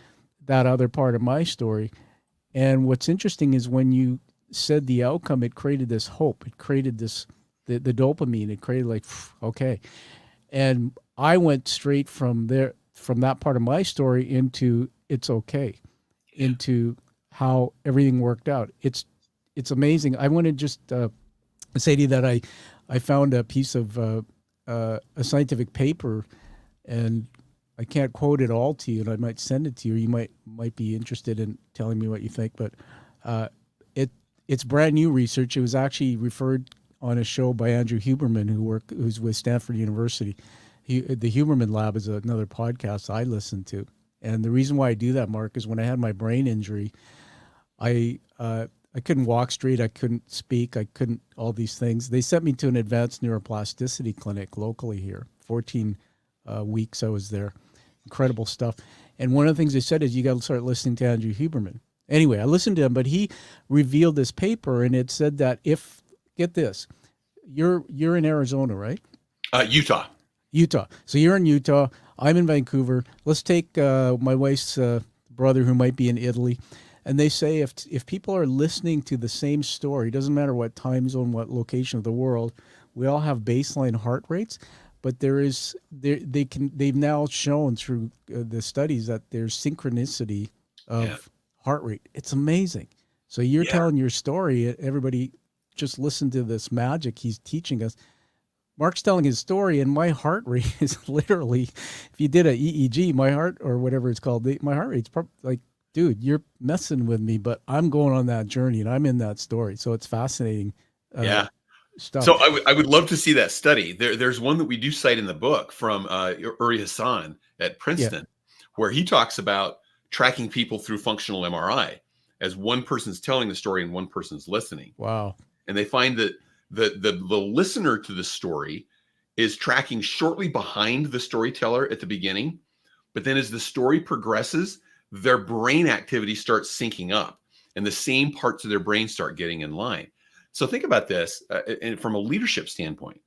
that other part of my story. And what's interesting is when you said the outcome, it created this hope. It created this, the dopamine. It created like, okay. And I went straight from that part of my story into it's okay, into how everything worked out. It's amazing. I want to just say to you that I found a piece of a scientific paper, and I can't quote it all to you, and I might send it to you. You might be interested in telling me what you think, but it's brand new research. It was actually referred on a show by Andrew Huberman, who's with Stanford University. The Huberman Lab is another podcast I listen to, and the reason why I do that, Mark, is when I had my brain injury, I couldn't walk straight, I couldn't speak, I couldn't all these things. They sent me to an advanced neuroplasticity clinic locally here. 14 weeks I was there. Incredible stuff. And one of the things they said is you got to start listening to Andrew Huberman. Anyway, I listened to him, but he revealed this paper, and it said that get this, you're in Arizona, right? Utah. So you're in Utah. I'm in Vancouver. Let's take my wife's brother who might be in Italy. And they say if people are listening to the same story, doesn't matter what time zone, what location of the world, we all have baseline heart rates. But they've now shown through the studies that there's synchronicity of heart rate. It's amazing. So you're telling your story. Everybody just listen to this magic he's teaching us. Mark's telling his story, and my heart rate is literally, if you did a EEG, my heart or whatever it's called, my heart rate's probably like, dude, you're messing with me, but I'm going on that journey and I'm in that story. So it's fascinating. Yeah. Stuff. So I would love to see that study. There's one that we do cite in the book from Uri Hassan at Princeton, where he talks about tracking people through functional MRI as one person's telling the story and one person's listening. Wow. And they find that the listener to the story is tracking shortly behind the storyteller at the beginning. But then as the story progresses, their brain activity starts syncing up and the same parts of their brain start getting in line. So think about this and from a leadership standpoint.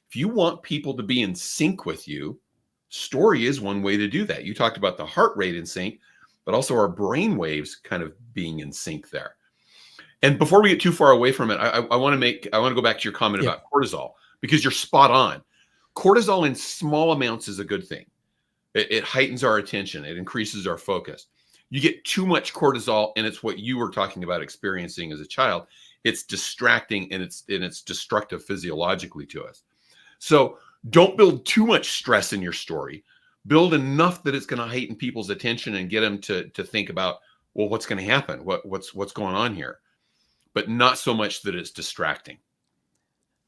If you want people to be in sync with you, story is one way to do that. You talked about the heart rate in sync, but also our brain waves kind of being in sync there. And before we get too far away from it, I want to go back to your comment about cortisol, because you're spot on. Cortisol in small amounts is a good thing. It heightens our attention. It increases our focus. You get too much cortisol, and it's what you were talking about experiencing as a child. It's distracting and it's destructive physiologically to us. So don't build too much stress in your story. Build enough that it's going to heighten people's attention and get them to think about, well, what's going to happen? What's going on here? But not so much that it's distracting.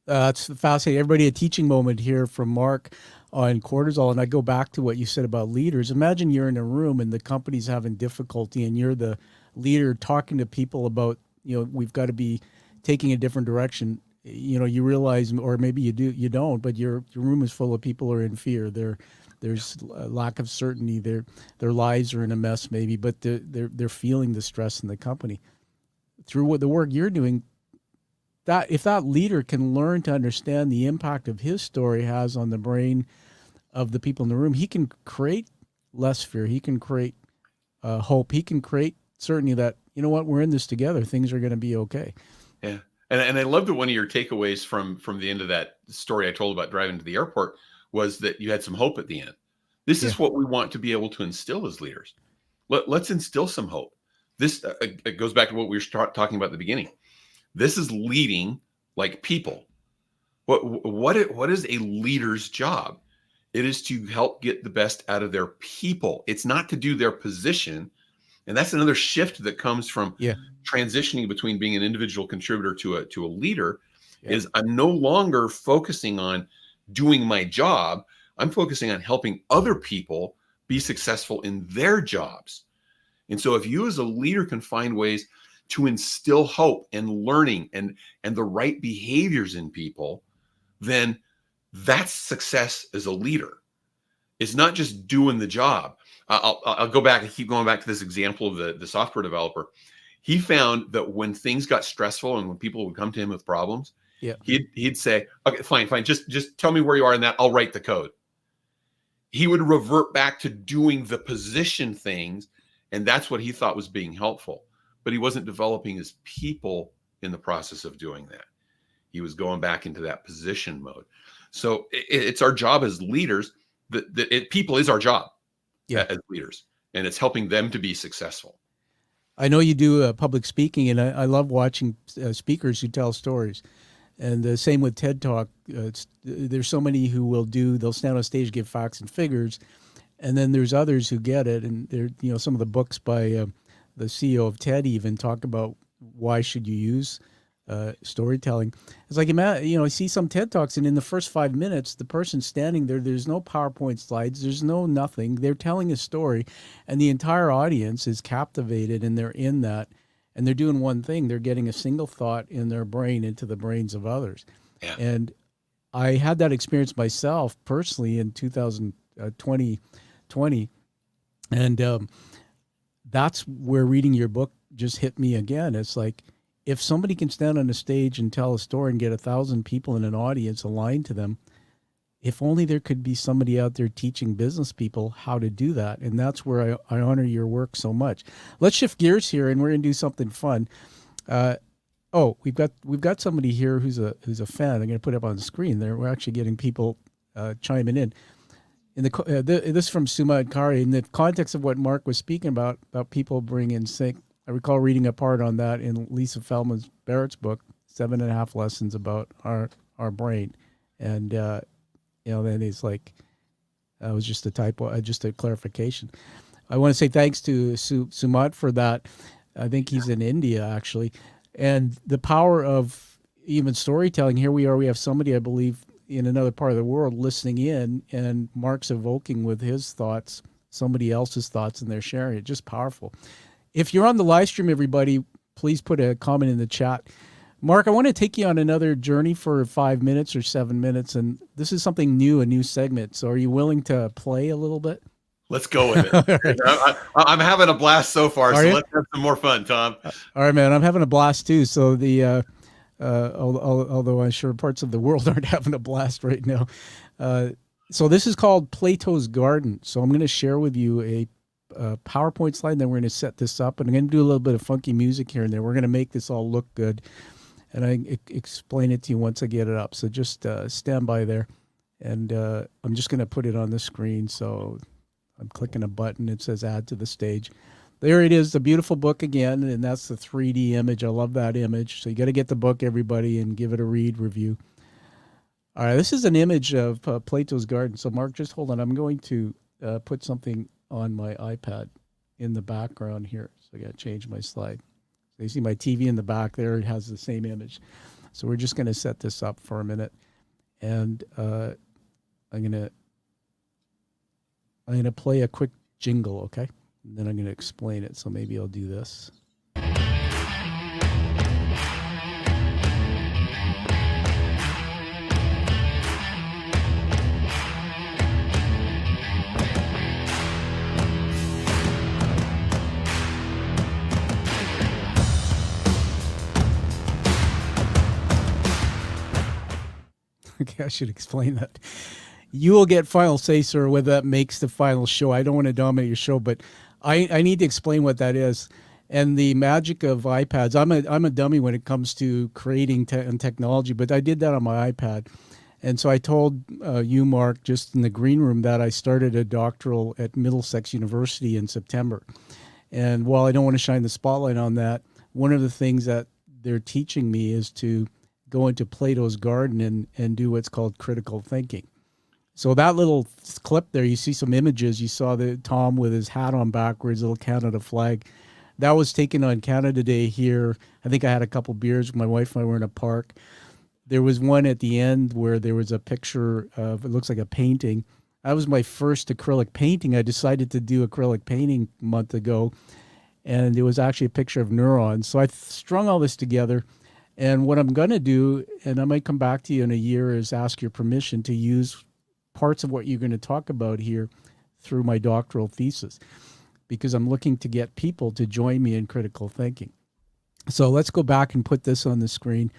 That's fascinating. Everybody, a teaching moment here from Mark on cortisol. And I go back to what you said about leaders. Imagine you're in a room and the company's having difficulty and you're the leader talking to people about, we've got to be taking a different direction. You realize, or maybe you don't, but your room is full of people who are in fear. There's a lack of certainty. Their lives are in a mess maybe, but they're feeling the stress in the company. Through what the work you're doing, that if that leader can learn to understand the impact of his story has on the brain of the people in the room, he can create less fear. He can create hope. He can create certainty that, we're in this together. Things are going to be okay. Yeah. And I love that one of your takeaways from the end of that story I told about driving to the airport was that you had some hope at the end. This is what we want to be able to instill as leaders. Let's instill some hope. This it goes back to what we were talking about at the beginning. This is leading like people. What is a leader's job? It is to help get the best out of their people. It's not to do their position. And that's another shift that comes from transitioning between being an individual contributor to a leader. Is I'm no longer focusing on doing my job. I'm focusing on helping other people be successful in their jobs. And so if you as a leader can find ways to instill hope and learning and the right behaviors in people, then that's success as a leader. It's not just doing the job. I'll go back and keep going back to this example of the software developer. He found that when things got stressful and when people would come to him with problems, he'd say, okay, fine. Just tell me where you are in that. I'll write the code. He would revert back to doing the position things. And that's what he thought was being helpful. But he wasn't developing his people in the process of doing that. He was going back into that position mode. So it's our job as leaders. People is our job as leaders. And it's helping them to be successful. I know you do public speaking, and I love watching speakers who tell stories. And the same with TED Talk. There's so many who they'll stand on stage, give facts and figures. And then there's others who get it. And there, some of the books by the CEO of TED even talk about why should you use storytelling. It's like, I see some TED Talks, and in the first 5 minutes, the person standing there, there's no PowerPoint slides, there's no nothing. They're telling a story, and the entire audience is captivated, and they're in that, and they're doing one thing. They're getting a single thought in their brain into the brains of others. Yeah. And I had that experience myself personally in 2020, and that's where reading your book just hit me again. It's like, if somebody can stand on a stage and tell a story and get 1,000 people in an audience aligned to them, if only there could be somebody out there teaching business people how to do that. And that's where I honor your work so much. Let's shift gears here, and we're going to do something fun. We've got somebody here who's a fan. I'm going to put it up on the screen there. We're actually getting people chiming in. This is from Suma and Kari. In the context of what Mark was speaking about people bring in sync, I recall reading a part on that in Lisa Feldman Barrett's book, 7.5 Lessons About Our Brain. And, then he's like, that was just a typo, just a clarification. I want to say thanks to Sumat for that. I think he's in India, actually. And the power of even storytelling, here we are, we have somebody, I believe, in another part of the world listening in, and Mark's evoking with his thoughts somebody else's thoughts, and they're sharing it. Just powerful. If you're on the live stream, everybody, please put a comment in the chat. Mark, I want to take you on another journey for 5 minutes or 7 minutes, and this is something new, a new segment. So are you willing to play a little bit? Let's go with it. Right. I'm having a blast so far, so let's have some more fun, Tom. All right, man. I'm having a blast too. So although I'm sure parts of the world aren't having a blast right now. So this is called Plato's Garden. So I'm going to share with you a PowerPoint slide, and then we're going to set this up. And I'm going to do a little bit of funky music here and there. We're going to make this all look good. And I explain it to you once I get it up. So just stand by there. And I'm just going to put it on the screen. So I'm clicking a button. It says add to the stage. There it is, the beautiful book again, and that's the 3D image. I love that image. So you got to get the book, everybody, and give it a read review. All right, this is an image of Plato's Garden. So Mark, just hold on. I'm going to put something on my iPad in the background here. So I got to change my slide. So you see my TV in the back there. It has the same image. So we're just going to set this up for a minute. And I'm going to play a quick jingle, okay? And then I'm going to explain it. So maybe I'll do this. Okay, I should explain that. You will get final say, sir, whether that makes the final show. I don't want to dominate your show, but I need to explain what that is. And the magic of iPads, I'm a dummy when it comes to creating and technology, but I did that on my iPad. And so I told you, Mark, just in the green room, that I started a doctoral at Middlesex University in September. And while I don't want to shine the spotlight on that, one of the things that they're teaching me is to go into Plato's Garden and do what's called critical thinking. So that little clip there, you see some images. You saw the Tom with his hat on backwards, little Canada flag. That was taken on Canada Day here. I think I had a couple beers with my wife and I were in a park. There was one at the end where there was a picture of, it looks like a painting. That was my first acrylic painting. I decided to do acrylic painting a month ago, and it was actually a picture of neurons. So I strung all this together. And what I'm going to do, and I might come back to you in a year, is ask your permission to use parts of what you're going to talk about here through my doctoral thesis, because I'm looking to get people to join me in critical thinking. So let's go back and put this on the screen.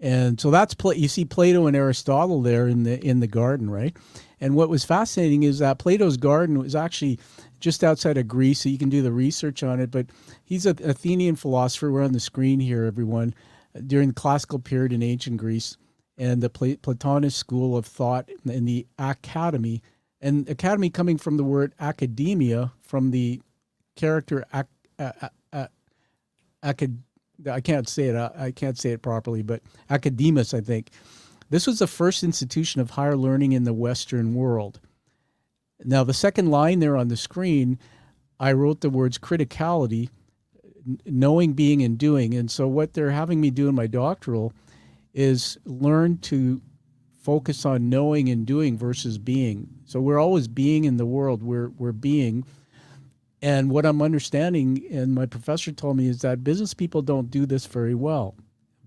And so that's you see Plato and Aristotle there in the garden, right? And what was fascinating is that Plato's garden was actually just outside of Greece, so you can do the research on it. But he's an Athenian philosopher. We're on the screen here, everyone. During the classical period in ancient Greece, and the Platonist school of thought in the academy, and academy coming from the word academia, from the character I can't say it. I can't say it properly, but academus, I think. This was the first institution of higher learning in the Western world. Now, the second line there on the screen, I wrote the words criticality, knowing, being, and doing. And so what they're having me do in my doctoral is learn to focus on knowing and doing versus being. So we're always being in the world. We're being. And what I'm understanding, and my professor told me, is that business people don't do this very well.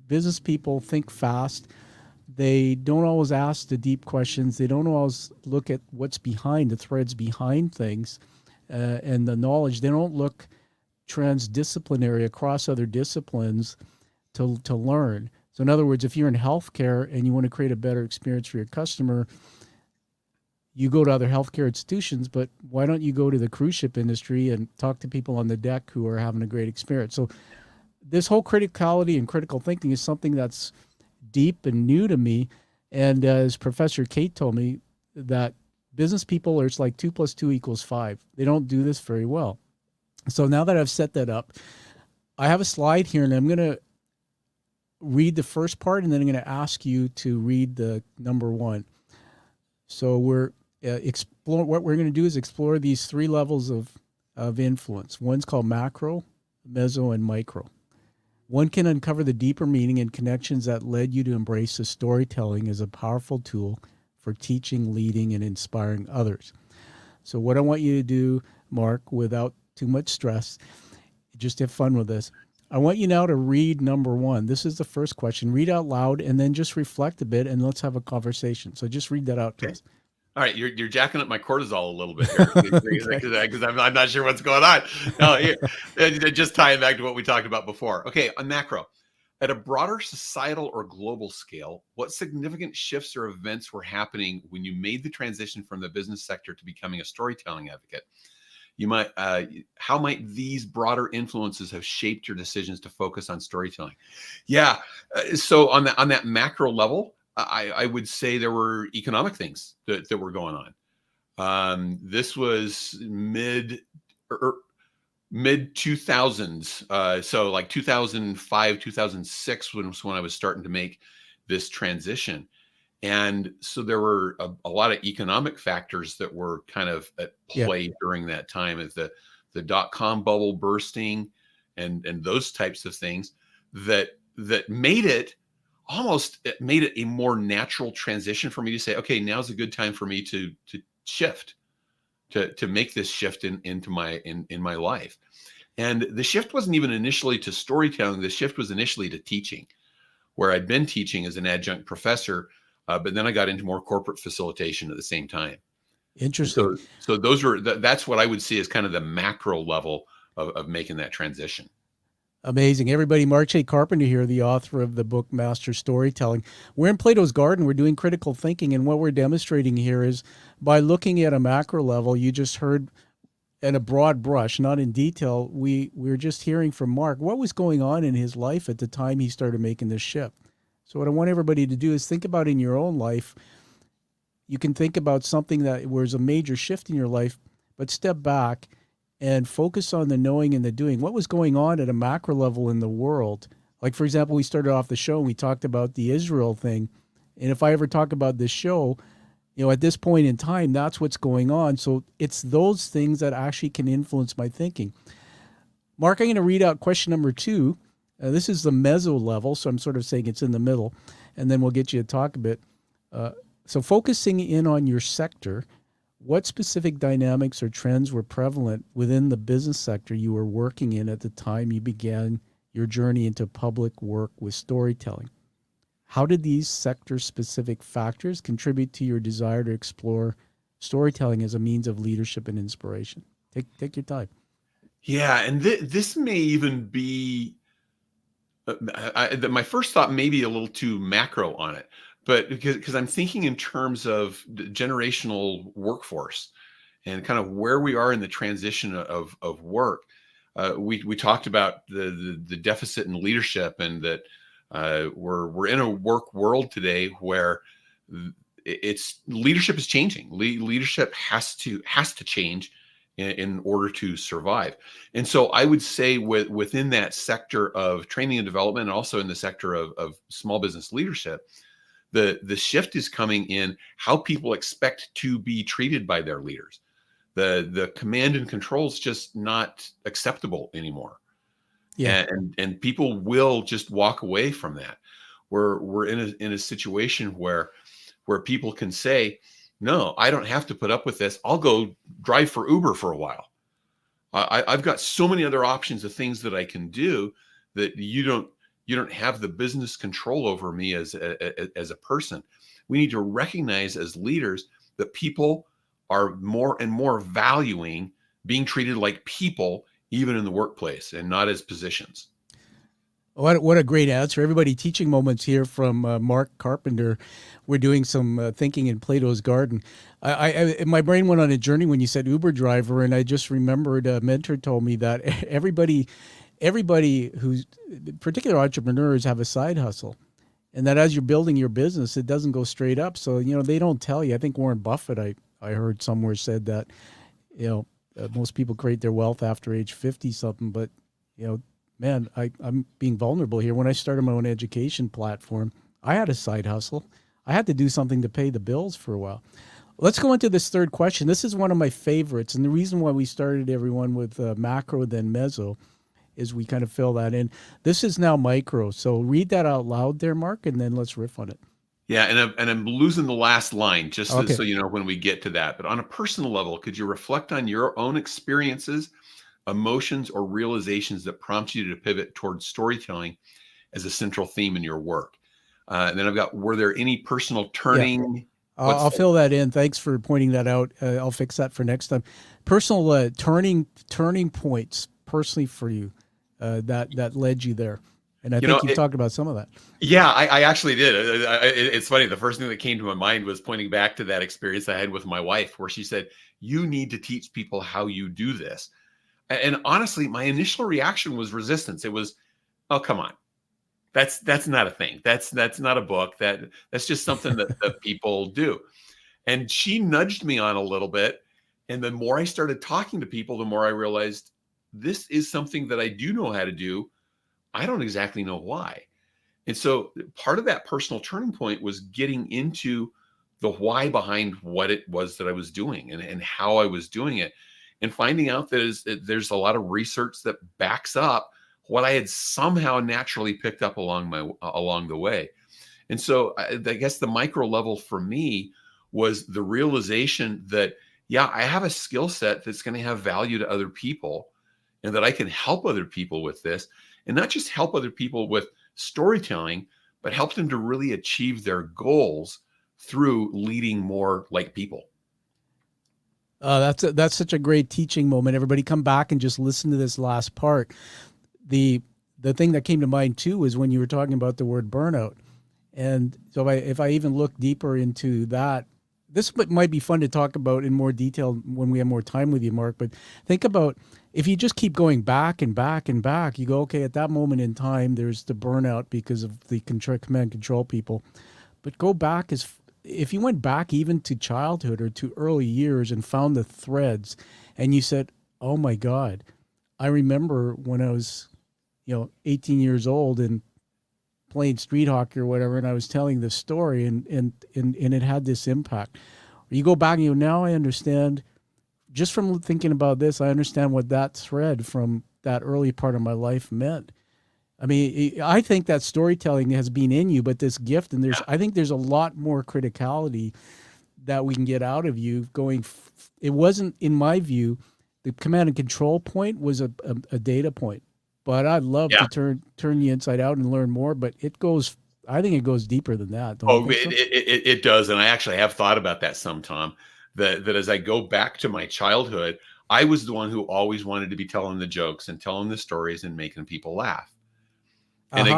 Business people think fast. They don't always ask the deep questions. They don't always look at what's behind, the threads behind things, and the knowledge. They don't look transdisciplinary across other disciplines to learn. So in other words, if you're in healthcare and you want to create a better experience for your customer, you go to other healthcare institutions, but why don't you go to the cruise ship industry and talk to people on the deck who are having a great experience? So this whole criticality and critical thinking is something that's deep and new to me. And as Professor Kate told me, that business people are, it's like 2 + 2 = 5. They don't do this very well. So now that I've set that up, I have a slide here, and I'm going to read the first part, and then I'm going to ask you to read the number one. So we're explore. What we're going to do is explore these three levels of influence. One's called macro, meso, and micro. One can uncover the deeper meaning and connections that led you to embrace the storytelling as a powerful tool for teaching, leading, and inspiring others. So what I want you to do, Mark, without too much stress, just have fun with this. I want you now to read number one. This is the first question. Read out loud and then just reflect a bit and let's have a conversation. So just read that out to us. All right, you're jacking up my cortisol a little bit here because I'm not sure what's going on. No, here, just tying back to what we talked about before. Okay, on macro, at a broader societal or global scale, what significant shifts or events were happening when you made the transition from the business sector to becoming a storytelling advocate? You might, how might these broader influences have shaped your decisions to focus on storytelling? Yeah, so on that macro level, I would say there were economic things that were going on. This was mid 2000s. So like 2005, 2006 was when I was starting to make this transition. And so there were a lot of economic factors that were kind of at play during that time, as the dot-com bubble bursting and those types of things that made it a more natural transition for me to say, okay, now's a good time for me to shift, to make this shift into my life. And the shift wasn't even initially to storytelling. The shift was initially to teaching, where I'd been teaching as an adjunct professor, but then I got into more corporate facilitation at the same time. Interesting. So that's what I would see as kind of the macro level of making that transition. Amazing. Everybody, Mark J. Carpenter here, the author of the book, Master Storytelling. We're in Plato's Garden. We're doing critical thinking. And what we're demonstrating here is by looking at a macro level, you just heard at a broad brush, not in detail, we're just hearing from Mark what was going on in his life at the time he started making this shift. So what I want everybody to do is think about in your own life. You can think about something that was a major shift in your life, but step back and focus on the knowing and the doing. What was going on at a macro level in the world? Like, for example, we started off the show and we talked about the Israel thing. And if I ever talk about this show, at this point in time, that's what's going on. So it's those things that actually can influence my thinking. Mark, I'm going to read out question number 2. This is the meso level, so I'm sort of saying it's in the middle, and then we'll get you to talk a bit. So focusing in on your sector, what specific dynamics or trends were prevalent within the business sector you were working in at the time you began your journey into public work with storytelling? How did these sector-specific factors contribute to your desire to explore storytelling as a means of leadership and inspiration? Take your time. Yeah, and this may even be my first thought may be a little too macro on it, but because I'm thinking in terms of the generational workforce and kind of where we are in the transition of work. We talked about the deficit in leadership, and that we're in a work world today where it's leadership is changing. Leadership has to change in order to survive. And so I would say within that sector of training and development, and also in the sector of small business leadership, the shift is coming in how people expect to be treated by their leaders. The command and control is just not acceptable anymore. Yeah. And people will just walk away from that. We're in a situation where people can say, no, I don't have to put up with this. I'll go drive for Uber for a while. I've got so many other options of things that I can do that you don't have the business control over me as a person. We need to recognize as leaders that people are more and more valuing being treated like people, even in the workplace, and not as positions. What a great answer. Everybody, teaching moments here from Mark Carpenter. We're doing some thinking in Plato's Garden. My brain went on a journey when you said Uber driver, and I just remembered a mentor told me that everybody who's, particular entrepreneurs, have a side hustle. And that as you're building your business, it doesn't go straight up. So, they don't tell you. I think Warren Buffett, I heard somewhere said that, most people create their wealth after age 50 something, but, man, I'm being vulnerable here. When I started my own education platform, I had a side hustle. I had to do something to pay the bills for a while. Let's go into this third question. This is one of my favorites. And the reason why we started everyone with macro, then meso, is we kind of fill that in. This is now micro. So read that out loud there, Mark, and then let's riff on it. Yeah, and I'm losing the last line just Okay. so you know when we get to that. But on a personal level, could you reflect on your own experiences, emotions, or realizations that prompt you to pivot towards storytelling as a central theme in your work? And then I've got, were there any personal turning? I'll fill that in. Thanks for pointing that out. I'll fix that for next time. Personal turning points personally for you that led you there. And I think you've talked about some of that. Yeah, I actually did. It's funny. The first thing that came to my mind was pointing back to that experience I had with my wife, where she said, "You need to teach people how you do this." And honestly, my initial reaction was resistance. It was, "Oh, come on. That's not a thing. That's not a book. That's just something that people do." And she nudged me on a little bit. And the more I started talking to people, the more I realized this is something that I do know how to do. I don't exactly know why. And so part of that personal turning point was getting into the why behind what it was that I was doing and how I was doing it, and finding out that there's a lot of research that backs up what I had somehow naturally picked up along the way. And so I guess the micro level for me was the realization that, yeah, I have a skill set that's going to have value to other people, and that I can help other people with this, and not just help other people with storytelling, but help them to really achieve their goals through leading more like people. That's such a great teaching moment. Everybody come back and just listen to this last part. The thing that came to mind too is when you were talking about the word burnout. And so if I even look deeper into that, this might be fun to talk about in more detail when we have more time with you, Mark. But think about if you just keep going back and back and back, you go, okay, at that moment in time, there's the burnout because of the command control people. But go back if you went back even to childhood or to early years and found the threads, and you said, oh my God, I remember when I was, 18 years old and playing street hockey or whatever, and I was telling this story and it had this impact. You go back and you go, now I understand, just from thinking about this, I understand what that thread from that early part of my life meant. I mean, I think that storytelling has been in you, but this gift, and I think there's a lot more criticality that we can get out of you going. It wasn't, in my view, the command and control point was a data point, but I'd love to turn you inside out and learn more, but I think it goes deeper than that. It does. And I actually have thought about that some, Tom, that as I go back to my childhood, I was the one who always wanted to be telling the jokes and telling the stories and making people laugh. And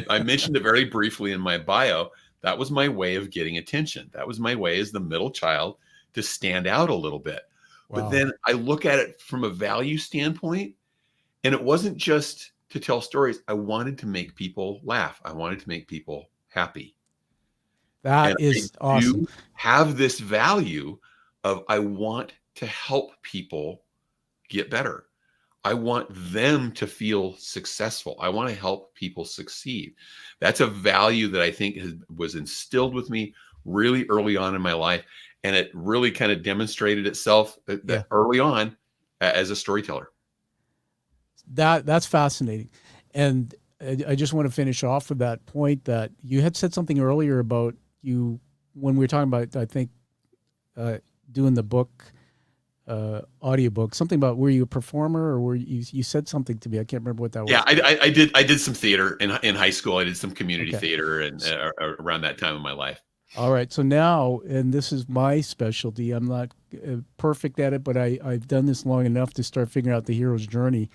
I mentioned it very briefly in my bio. That was my way of getting attention. That was my way as the middle child to stand out a little bit. Wow. But then I look at it from a value standpoint, and it wasn't just to tell stories. I wanted to make people laugh. I wanted to make people happy. That is awesome. You have this value of, I want to help people get better. I want them to feel successful. I want to help people succeed. That's a value that I think was instilled with me really early on in my life. And it really kind of demonstrated itself early on as a storyteller. That's fascinating. And I just want to finish off with that point that you had said something earlier about you, when we were talking about, I think, doing the book, audiobook, something about, were you a performer, or you said something to me? I can't remember what that was. Yeah, I did some theater in high school. I did some community theater and around that time of my life. All right. So now, and this is my specialty, I'm not perfect at it, but I've done this long enough to start figuring out the hero's journey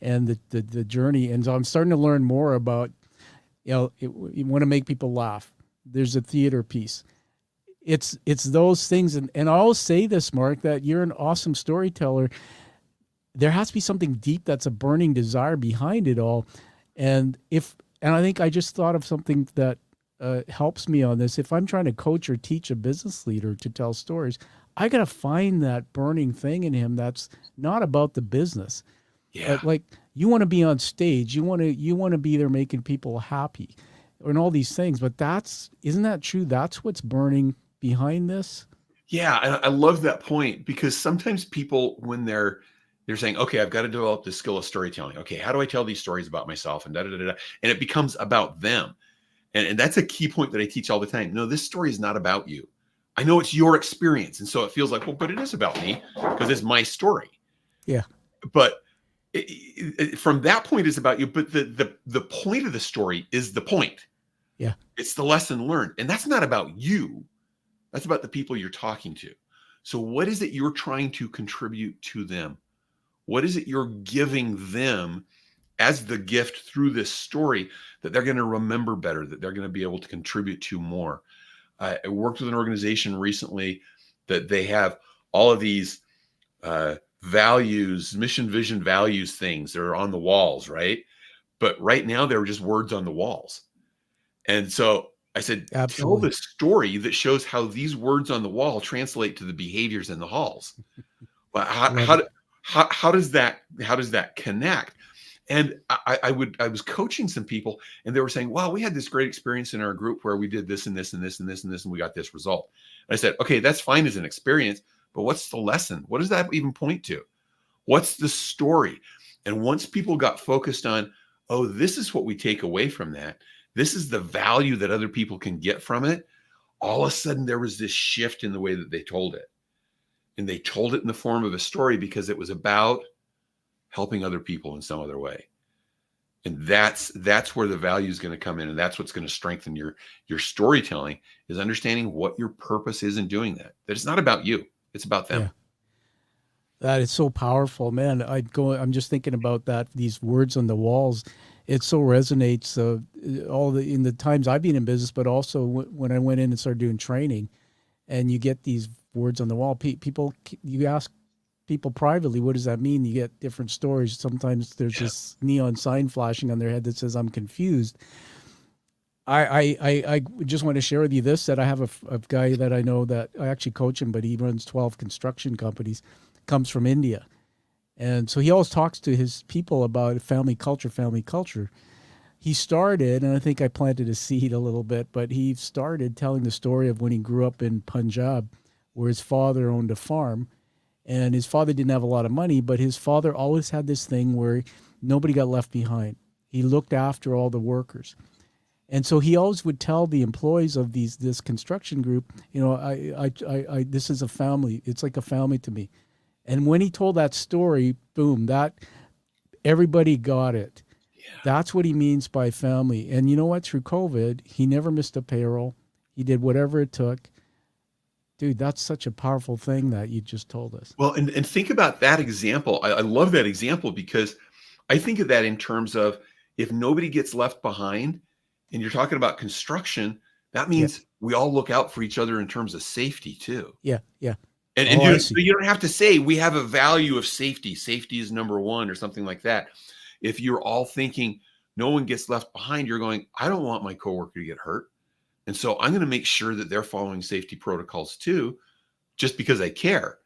and the journey. And so I'm starting to learn more about, you want to make people laugh. There's a theater piece. It's those things. And I always say this, Mark, that you're an awesome storyteller. There has to be something deep that's a burning desire behind it all. And I think I just thought of something that helps me on this. If I'm trying to coach or teach a business leader to tell stories, I got to find that burning thing in him that's not about the business. Yeah. Like you want to be on stage, you want to be there making people happy, and all these things. But isn't that true? That's what's burning behind this. Yeah, and I love that point because sometimes people, when they're saying, okay, I've got to develop the skill of storytelling. Okay, how do I tell these stories about myself? And da da da da. And it becomes about them. And that's a key point that I teach all the time. No, this story is not about you. I know it's your experience. And so it feels like, well, but it is about me because it's my story. Yeah. But from that point, it's about you. But the point of the story is the point. Yeah. It's the lesson learned. And that's not about you. That's about the people you're talking to. So what is it you're trying to contribute to them? What is it you're giving them as the gift through this story that they're going to remember better, that they're going to be able to contribute to more? I worked with an organization recently that they have all of these values, mission, vision, values things that are on the walls, right? But right now they were just words on the walls. And so I said, Absolutely. tell the story that shows how these words on the wall translate to the behaviors in the halls. Well, how does that connect? And I was coaching some people, and they were saying, "Wow, we had this great experience in our group where we did this and this and this and this and this, and we got this result." And I said, "Okay, that's fine as an experience, but what's the lesson? What does that even point to? What's the story?" And once people got focused on, "Oh, this is what we take away from that. This is the value that other people can get from it," all of a sudden there was this shift in the way that they told it. And they told it in the form of a story because it was about helping other people in some other way. And that's where the value is going to come in. And that's what's going to strengthen your storytelling, is understanding what your purpose is in doing that. That it's not about you. It's about them. Yeah. That is so powerful, man. I'm just thinking about that. These words on the walls, it so resonates. In the times I've been in business, but also when I went in and started doing training, and you get these words on the wall. People, you ask people privately, what does that mean? You get different stories. Sometimes there's this neon sign flashing on their head that says, "I'm confused." I just want to share with you this, that I have a guy that I know that I actually coach him, but he runs 12 construction companies, comes from India. And so he always talks to his people about family culture. He started, and I think I planted a seed a little bit, but he started telling the story of when he grew up in Punjab, where his father owned a farm, and his father didn't have a lot of money, but his father always had this thing where nobody got left behind. He looked after all the workers. And so he always would tell the employees of this construction group, I this is a family. It's like a family to me. And when he told that story, boom, that everybody got it. Yeah. That's what he means by family. And you know what? Through COVID, he never missed a payroll. He did whatever it took. Dude, that's such a powerful thing that you just told us. Well, and think about that example. I love that example because I think of that in terms of, if nobody gets left behind, and you're talking about construction, that means we all look out for each other in terms of safety too. Yeah. And you don't have to say we have a value of safety. Safety is number one or something like that. If you're all thinking no one gets left behind, you're going, I don't want my coworker to get hurt. And so I'm going to make sure that they're following safety protocols too, just because I care.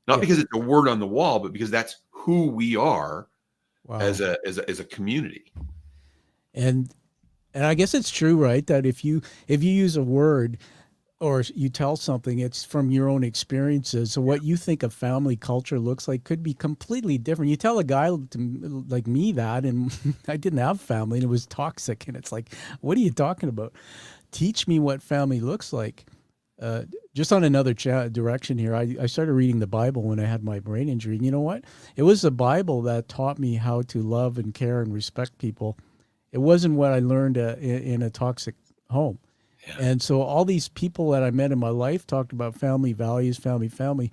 Not because it's a word on the wall, but because that's who we are as a community. And I guess it's true, right? That if you use a word or you tell something, it's from your own experiences. So what you think of family culture looks like could be completely different. You tell a guy like me that, and I didn't have family, and it was toxic. And it's like, what are you talking about? Teach me what family looks like. Just on another direction here, I started reading the Bible when I had my brain injury. And you know what? It was the Bible that taught me how to love and care and respect people. It wasn't what I learned in a toxic home. Yeah. And so all these people that I met in my life talked about family values, family.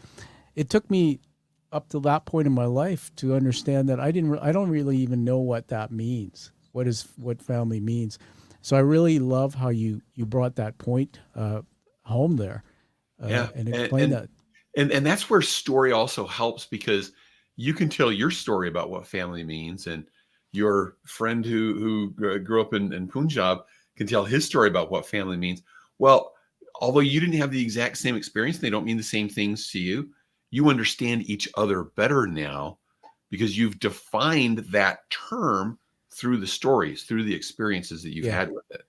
It took me up to that point in my life to understand that I don't really even know what that means. What family means. So I really love how you brought that point home there. And explain that. And that's where story also helps, because you can tell your story about what family means, and your friend who grew up in Punjab can tell his story about what family means. Well, although you didn't have the exact same experience, they don't mean the same things to you. You understand each other better now because you've defined that term through the stories, through the experiences that you've had with it.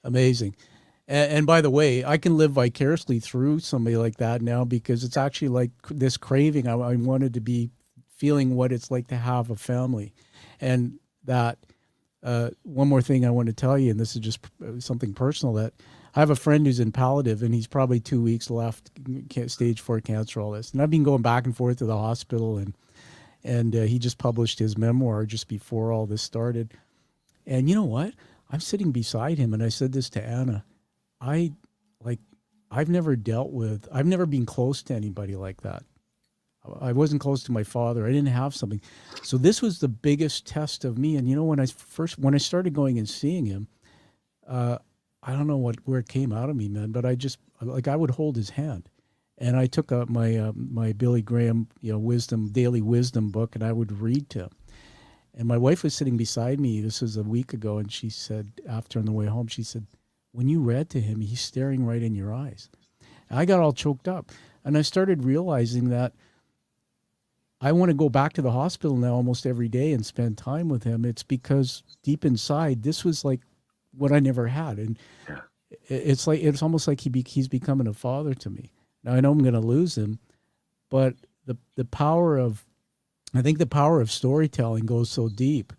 Amazing. And by the way, I can live vicariously through somebody like that now, because it's actually like this craving. I wanted to be feeling what it's like to have a family. And that one more thing I want to tell you, and this is just something personal, that I have a friend who's in palliative, and he's probably 2 weeks left, stage 4 cancer, all this. And I've been going back and forth to the hospital, and he just published his memoir just before all this started. And you know what? I'm sitting beside him, and I said this to Anna. I've never been close to anybody like that. I wasn't close to my father. I didn't have something. So this was the biggest test of me. And you know, when I started going and seeing him, I don't know where it came out of me, man, but I would hold his hand, and I took up my Billy Graham, daily wisdom book, and I would read to him. And my wife was sitting beside me. This was a week ago. And she said, after on the way home, she said, when you read to him, he's staring right in your eyes. And I got all choked up, and I started realizing that I want to go back to the hospital now almost every day and spend time with him. It's because deep inside, this was like what I never had. And it's almost like he's becoming a father to me. Now I know I'm going to lose him, but the power of storytelling goes so deep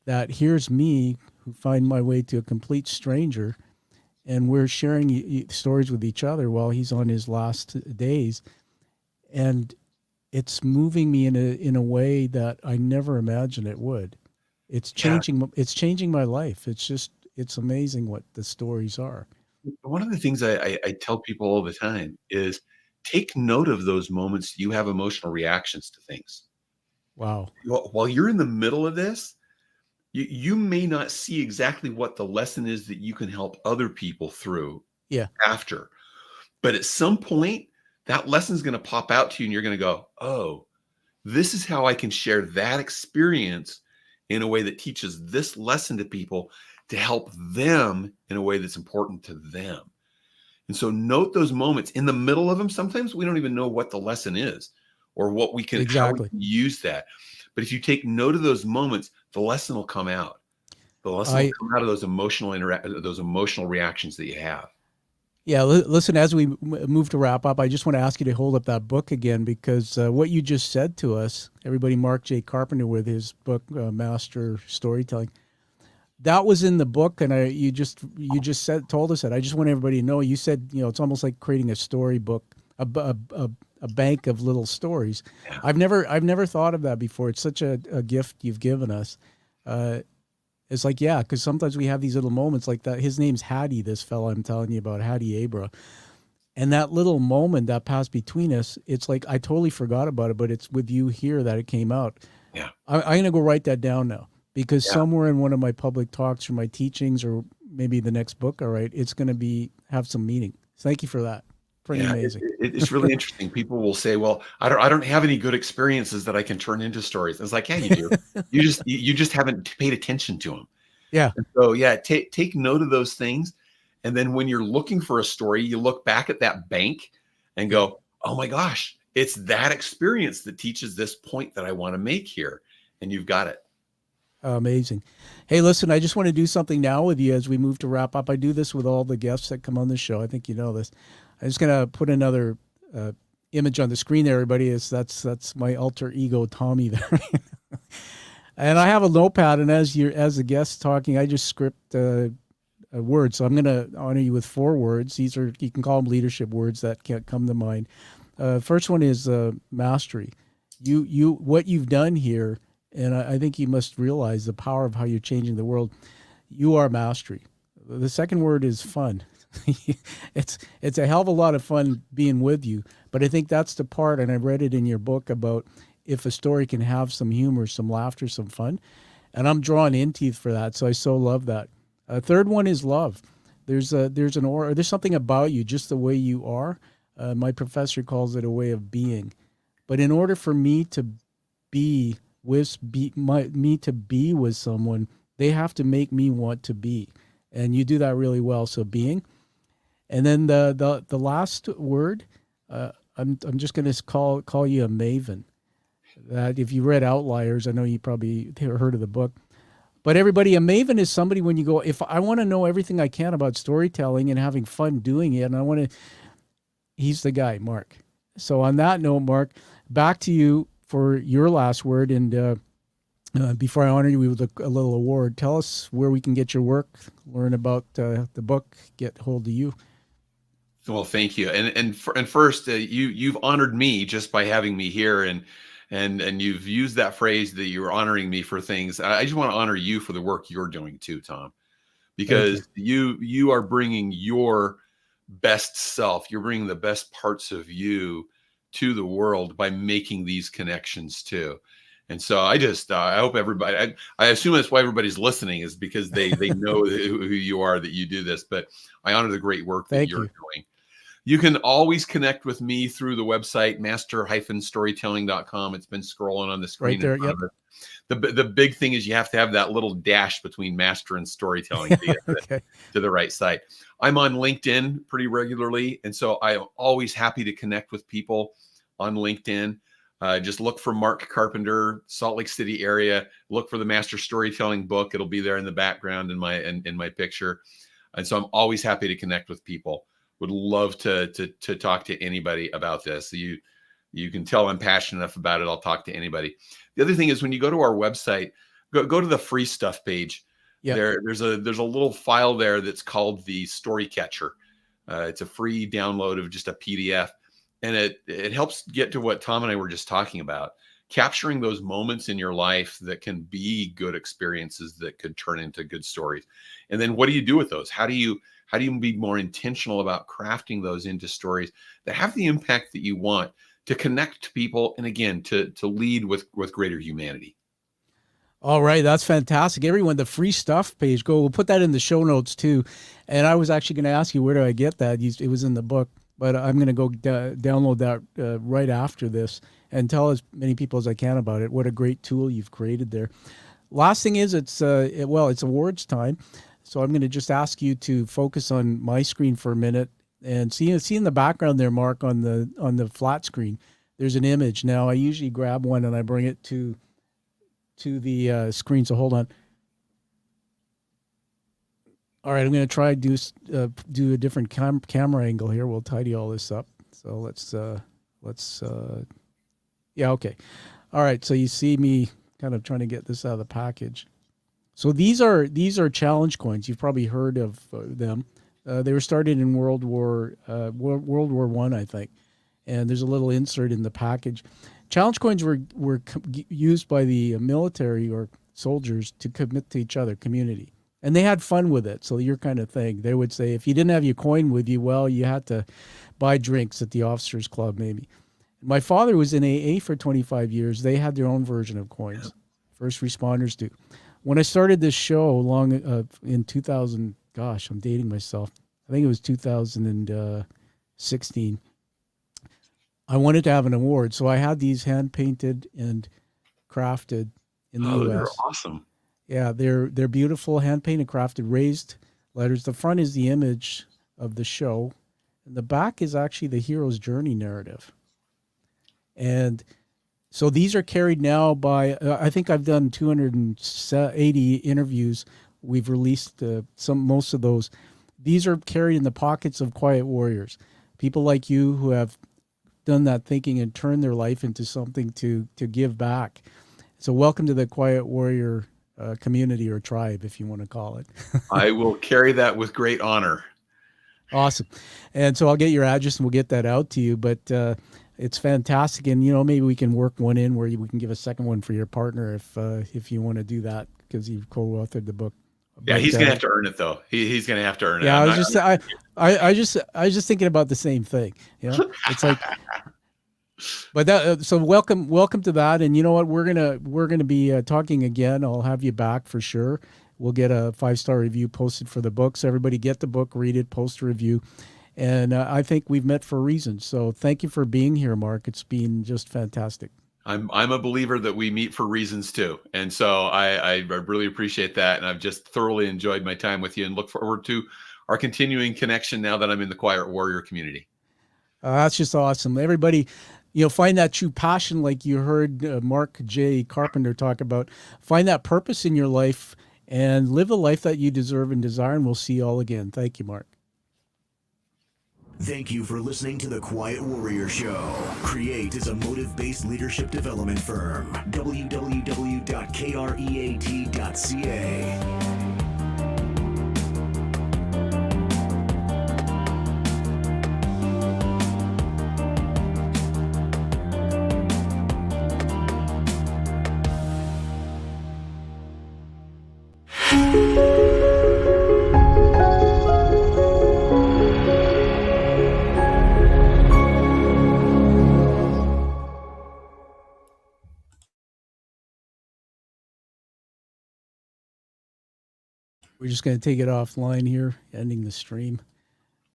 that here's me who find my way to a complete stranger, and we're sharing stories with each other while he's on his last days. And it's moving me in a way that I never imagined it would. It's changing my life. It's amazing what the stories are. One of the things I tell people all the time is take note of those moments you have emotional reactions to things. Wow. While you're in the middle of this, you may not see exactly what the lesson is that you can help other people through after. But at some point, that lesson is going to pop out to you, and you're going to go, oh, this is how I can share that experience in a way that teaches this lesson to people to help them in a way that's important to them. And so note those moments in the middle of them. Sometimes we don't even know what the lesson is or what we can, how we can use that. But if you take note of those moments, the lesson will come out. The lesson will come out of those emotional reactions that you have. Yeah, listen, as we move to wrap up, I just want to ask you to hold up that book again, because what you just said to us, everybody, Mark J. Carpenter with his book, Master Storytelling, that was in the book, and you just told us that. I just want everybody to know, you said, it's almost like creating a storybook, a bank of little stories. Yeah. I've never thought of that before. It's such a gift you've given us. It's like, because sometimes we have these little moments like that. His name's Hattie, this fellow I'm telling you about, Hattie Abra. And that little moment that passed between us, it's like I totally forgot about it, but it's with you here that it came out. Yeah. I'm going to go write that down now, because somewhere in one of my public talks or my teachings, or maybe the next book I write, it's going to have some meaning. Thank you for that. Pretty amazing. It's really interesting. People will say, well, I don't have any good experiences that I can turn into stories. And it's like, yeah, you do. you just haven't paid attention to them. Yeah. And so take note of those things. And then when you're looking for a story, you look back at that bank and go, oh my gosh, it's that experience that teaches this point that I want to make here. And you've got it. Amazing. Hey, listen, I just want to do something now with you as we move to wrap up. I do this with all the guests that come on the show. I think you know this. I'm just going to put another image on the screen there, everybody. That's my alter ego, Tommy, there. And I have a notepad, and as the guest talking, I just script words. So I'm going to honor you with 4 words. These are, you can call them leadership words that can't come to mind. First one is mastery. What you've done here, and I think you must realize the power of how you're changing the world. You are mastery. The second word is fun. It's a hell of a lot of fun being with you, but I think that's the part, and I read it in your book, about if a story can have some humor, some laughter, some fun, and I'm drawing in teeth for that, so I so love that. Third one is love. There's something about you, just the way you are. My professor calls it a way of being, but in order for me to be with someone, they have to make me want to be, and you do that really well. So being. And then the last word, I'm just going to call you a maven. that if you read Outliers, I know you probably heard of the book. But everybody, a maven is somebody when you go, if I want to know everything I can about storytelling and having fun doing it, and I want to, he's the guy, Mark. So on that note, Mark, back to you for your last word. And before I honor you with a little award, tell us where we can get your work, learn about the book, get hold of you. Well, thank you. And first, you've honored me just by having me here, and you've used that phrase that you're honoring me for things. I just want to honor you for the work you're doing too, Tom, because you are bringing your best self. You're bringing the best parts of you to the world by making these connections too. And so I just, I hope everybody, I assume that's why everybody's listening, is because they know who you are, that you do this, but I honor the great work that you're doing. You can always connect with me through the website, master-storytelling.com. It's been scrolling on the screen. Right there, yep. The big thing is you have to have that little dash between master and storytelling to get to the right site. I'm on LinkedIn pretty regularly, and so I'm always happy to connect with people on LinkedIn. Just look for Mark Carpenter, Salt Lake City area. Look for the Master Storytelling book. It'll be there in the background in my picture. And so I'm always happy to connect with people. Would love to talk to anybody about this. You can tell I'm passionate enough about it. I'll talk to anybody. The other thing is, when you go to our website, go to the free stuff page. Yep. There's a little file there that's called the Story Catcher. It's a free download of just a PDF. And it helps get to what Tom and I were just talking about, capturing those moments in your life that can be good experiences that could turn into good stories. And then what do you do with those? How do you be more intentional about crafting those into stories that have the impact that you want to connect to people, and again, to lead with greater humanity? All right, that's fantastic. Everyone, the free stuff page, we'll put that in the show notes too. And I was actually going to ask you, where do I get that? It was in the book. But I'm going to go download that right after this and tell as many people as I can about it. What a great tool you've created there. Last thing is, it's awards time. So I'm going to just ask you to focus on my screen for a minute and see in the background there, Mark, on the flat screen, there's an image. Now I usually grab one and I bring it to the screen. So hold on. All right, I'm going to try do a different camera angle here. We'll tidy all this up. So let's yeah, okay. All right, so you see me kind of trying to get this out of the package. So these are challenge coins. You've probably heard of them. They were started in World War I, I think. And there's a little insert in the package. Challenge coins were used by the military or soldiers to commit to each other, community. And they had fun with it. So your kind of thing. They would say, if you didn't have your coin with you, well, you had to buy drinks at the officers club, maybe. My father was in AA for 25 years. They had their own version of coins. Yeah. First responders do. When I started this show in 2000, gosh, I'm dating myself. I think it was 2016. I wanted to have an award. So I had these hand painted and crafted in the US. They're awesome. Yeah, they're beautiful, hand-painted, crafted, raised letters. The front is the image of the show, and the back is actually the hero's journey narrative. And so these are carried now by, I think I've done 280 interviews. We've released most of those. These are carried in the pockets of quiet warriors, people like you who have done that thinking and turned their life into something to give back. So welcome to the Quiet Warrior community or tribe, if you want to call it. I will carry that with great honor. Awesome. And so I'll get your address and we'll get that out to you, but it's fantastic. And, maybe we can work one in where we can give a second one for your partner if you want to do that, because you've co-authored the book. Yeah, he's going to have to earn it though. He's going to have to earn it. Yeah, I was just thinking about the same thing. It's like, but that, so welcome to that. And you know what, we're gonna be talking again. I'll have you back for sure. We'll get a 5-star review posted for the book. So everybody get the book, read it, post a review. And I think we've met for a reason. So thank you for being here, Mark. It's been just fantastic. I'm a believer that we meet for reasons too. And so I really appreciate that. And I've just thoroughly enjoyed my time with you and look forward to our continuing connection now that I'm in the Quiet Warrior community. That's just awesome. Everybody, find that true passion, like you heard Mark J. Carpenter talk about. Find that purpose in your life and live a life that you deserve and desire. And we'll see you all again. Thank you, Mark. Thank you for listening to The Quiet Warrior Show. Create is a motive-based leadership development firm. www.kreat.ca. We're just going to take it offline here, ending the stream.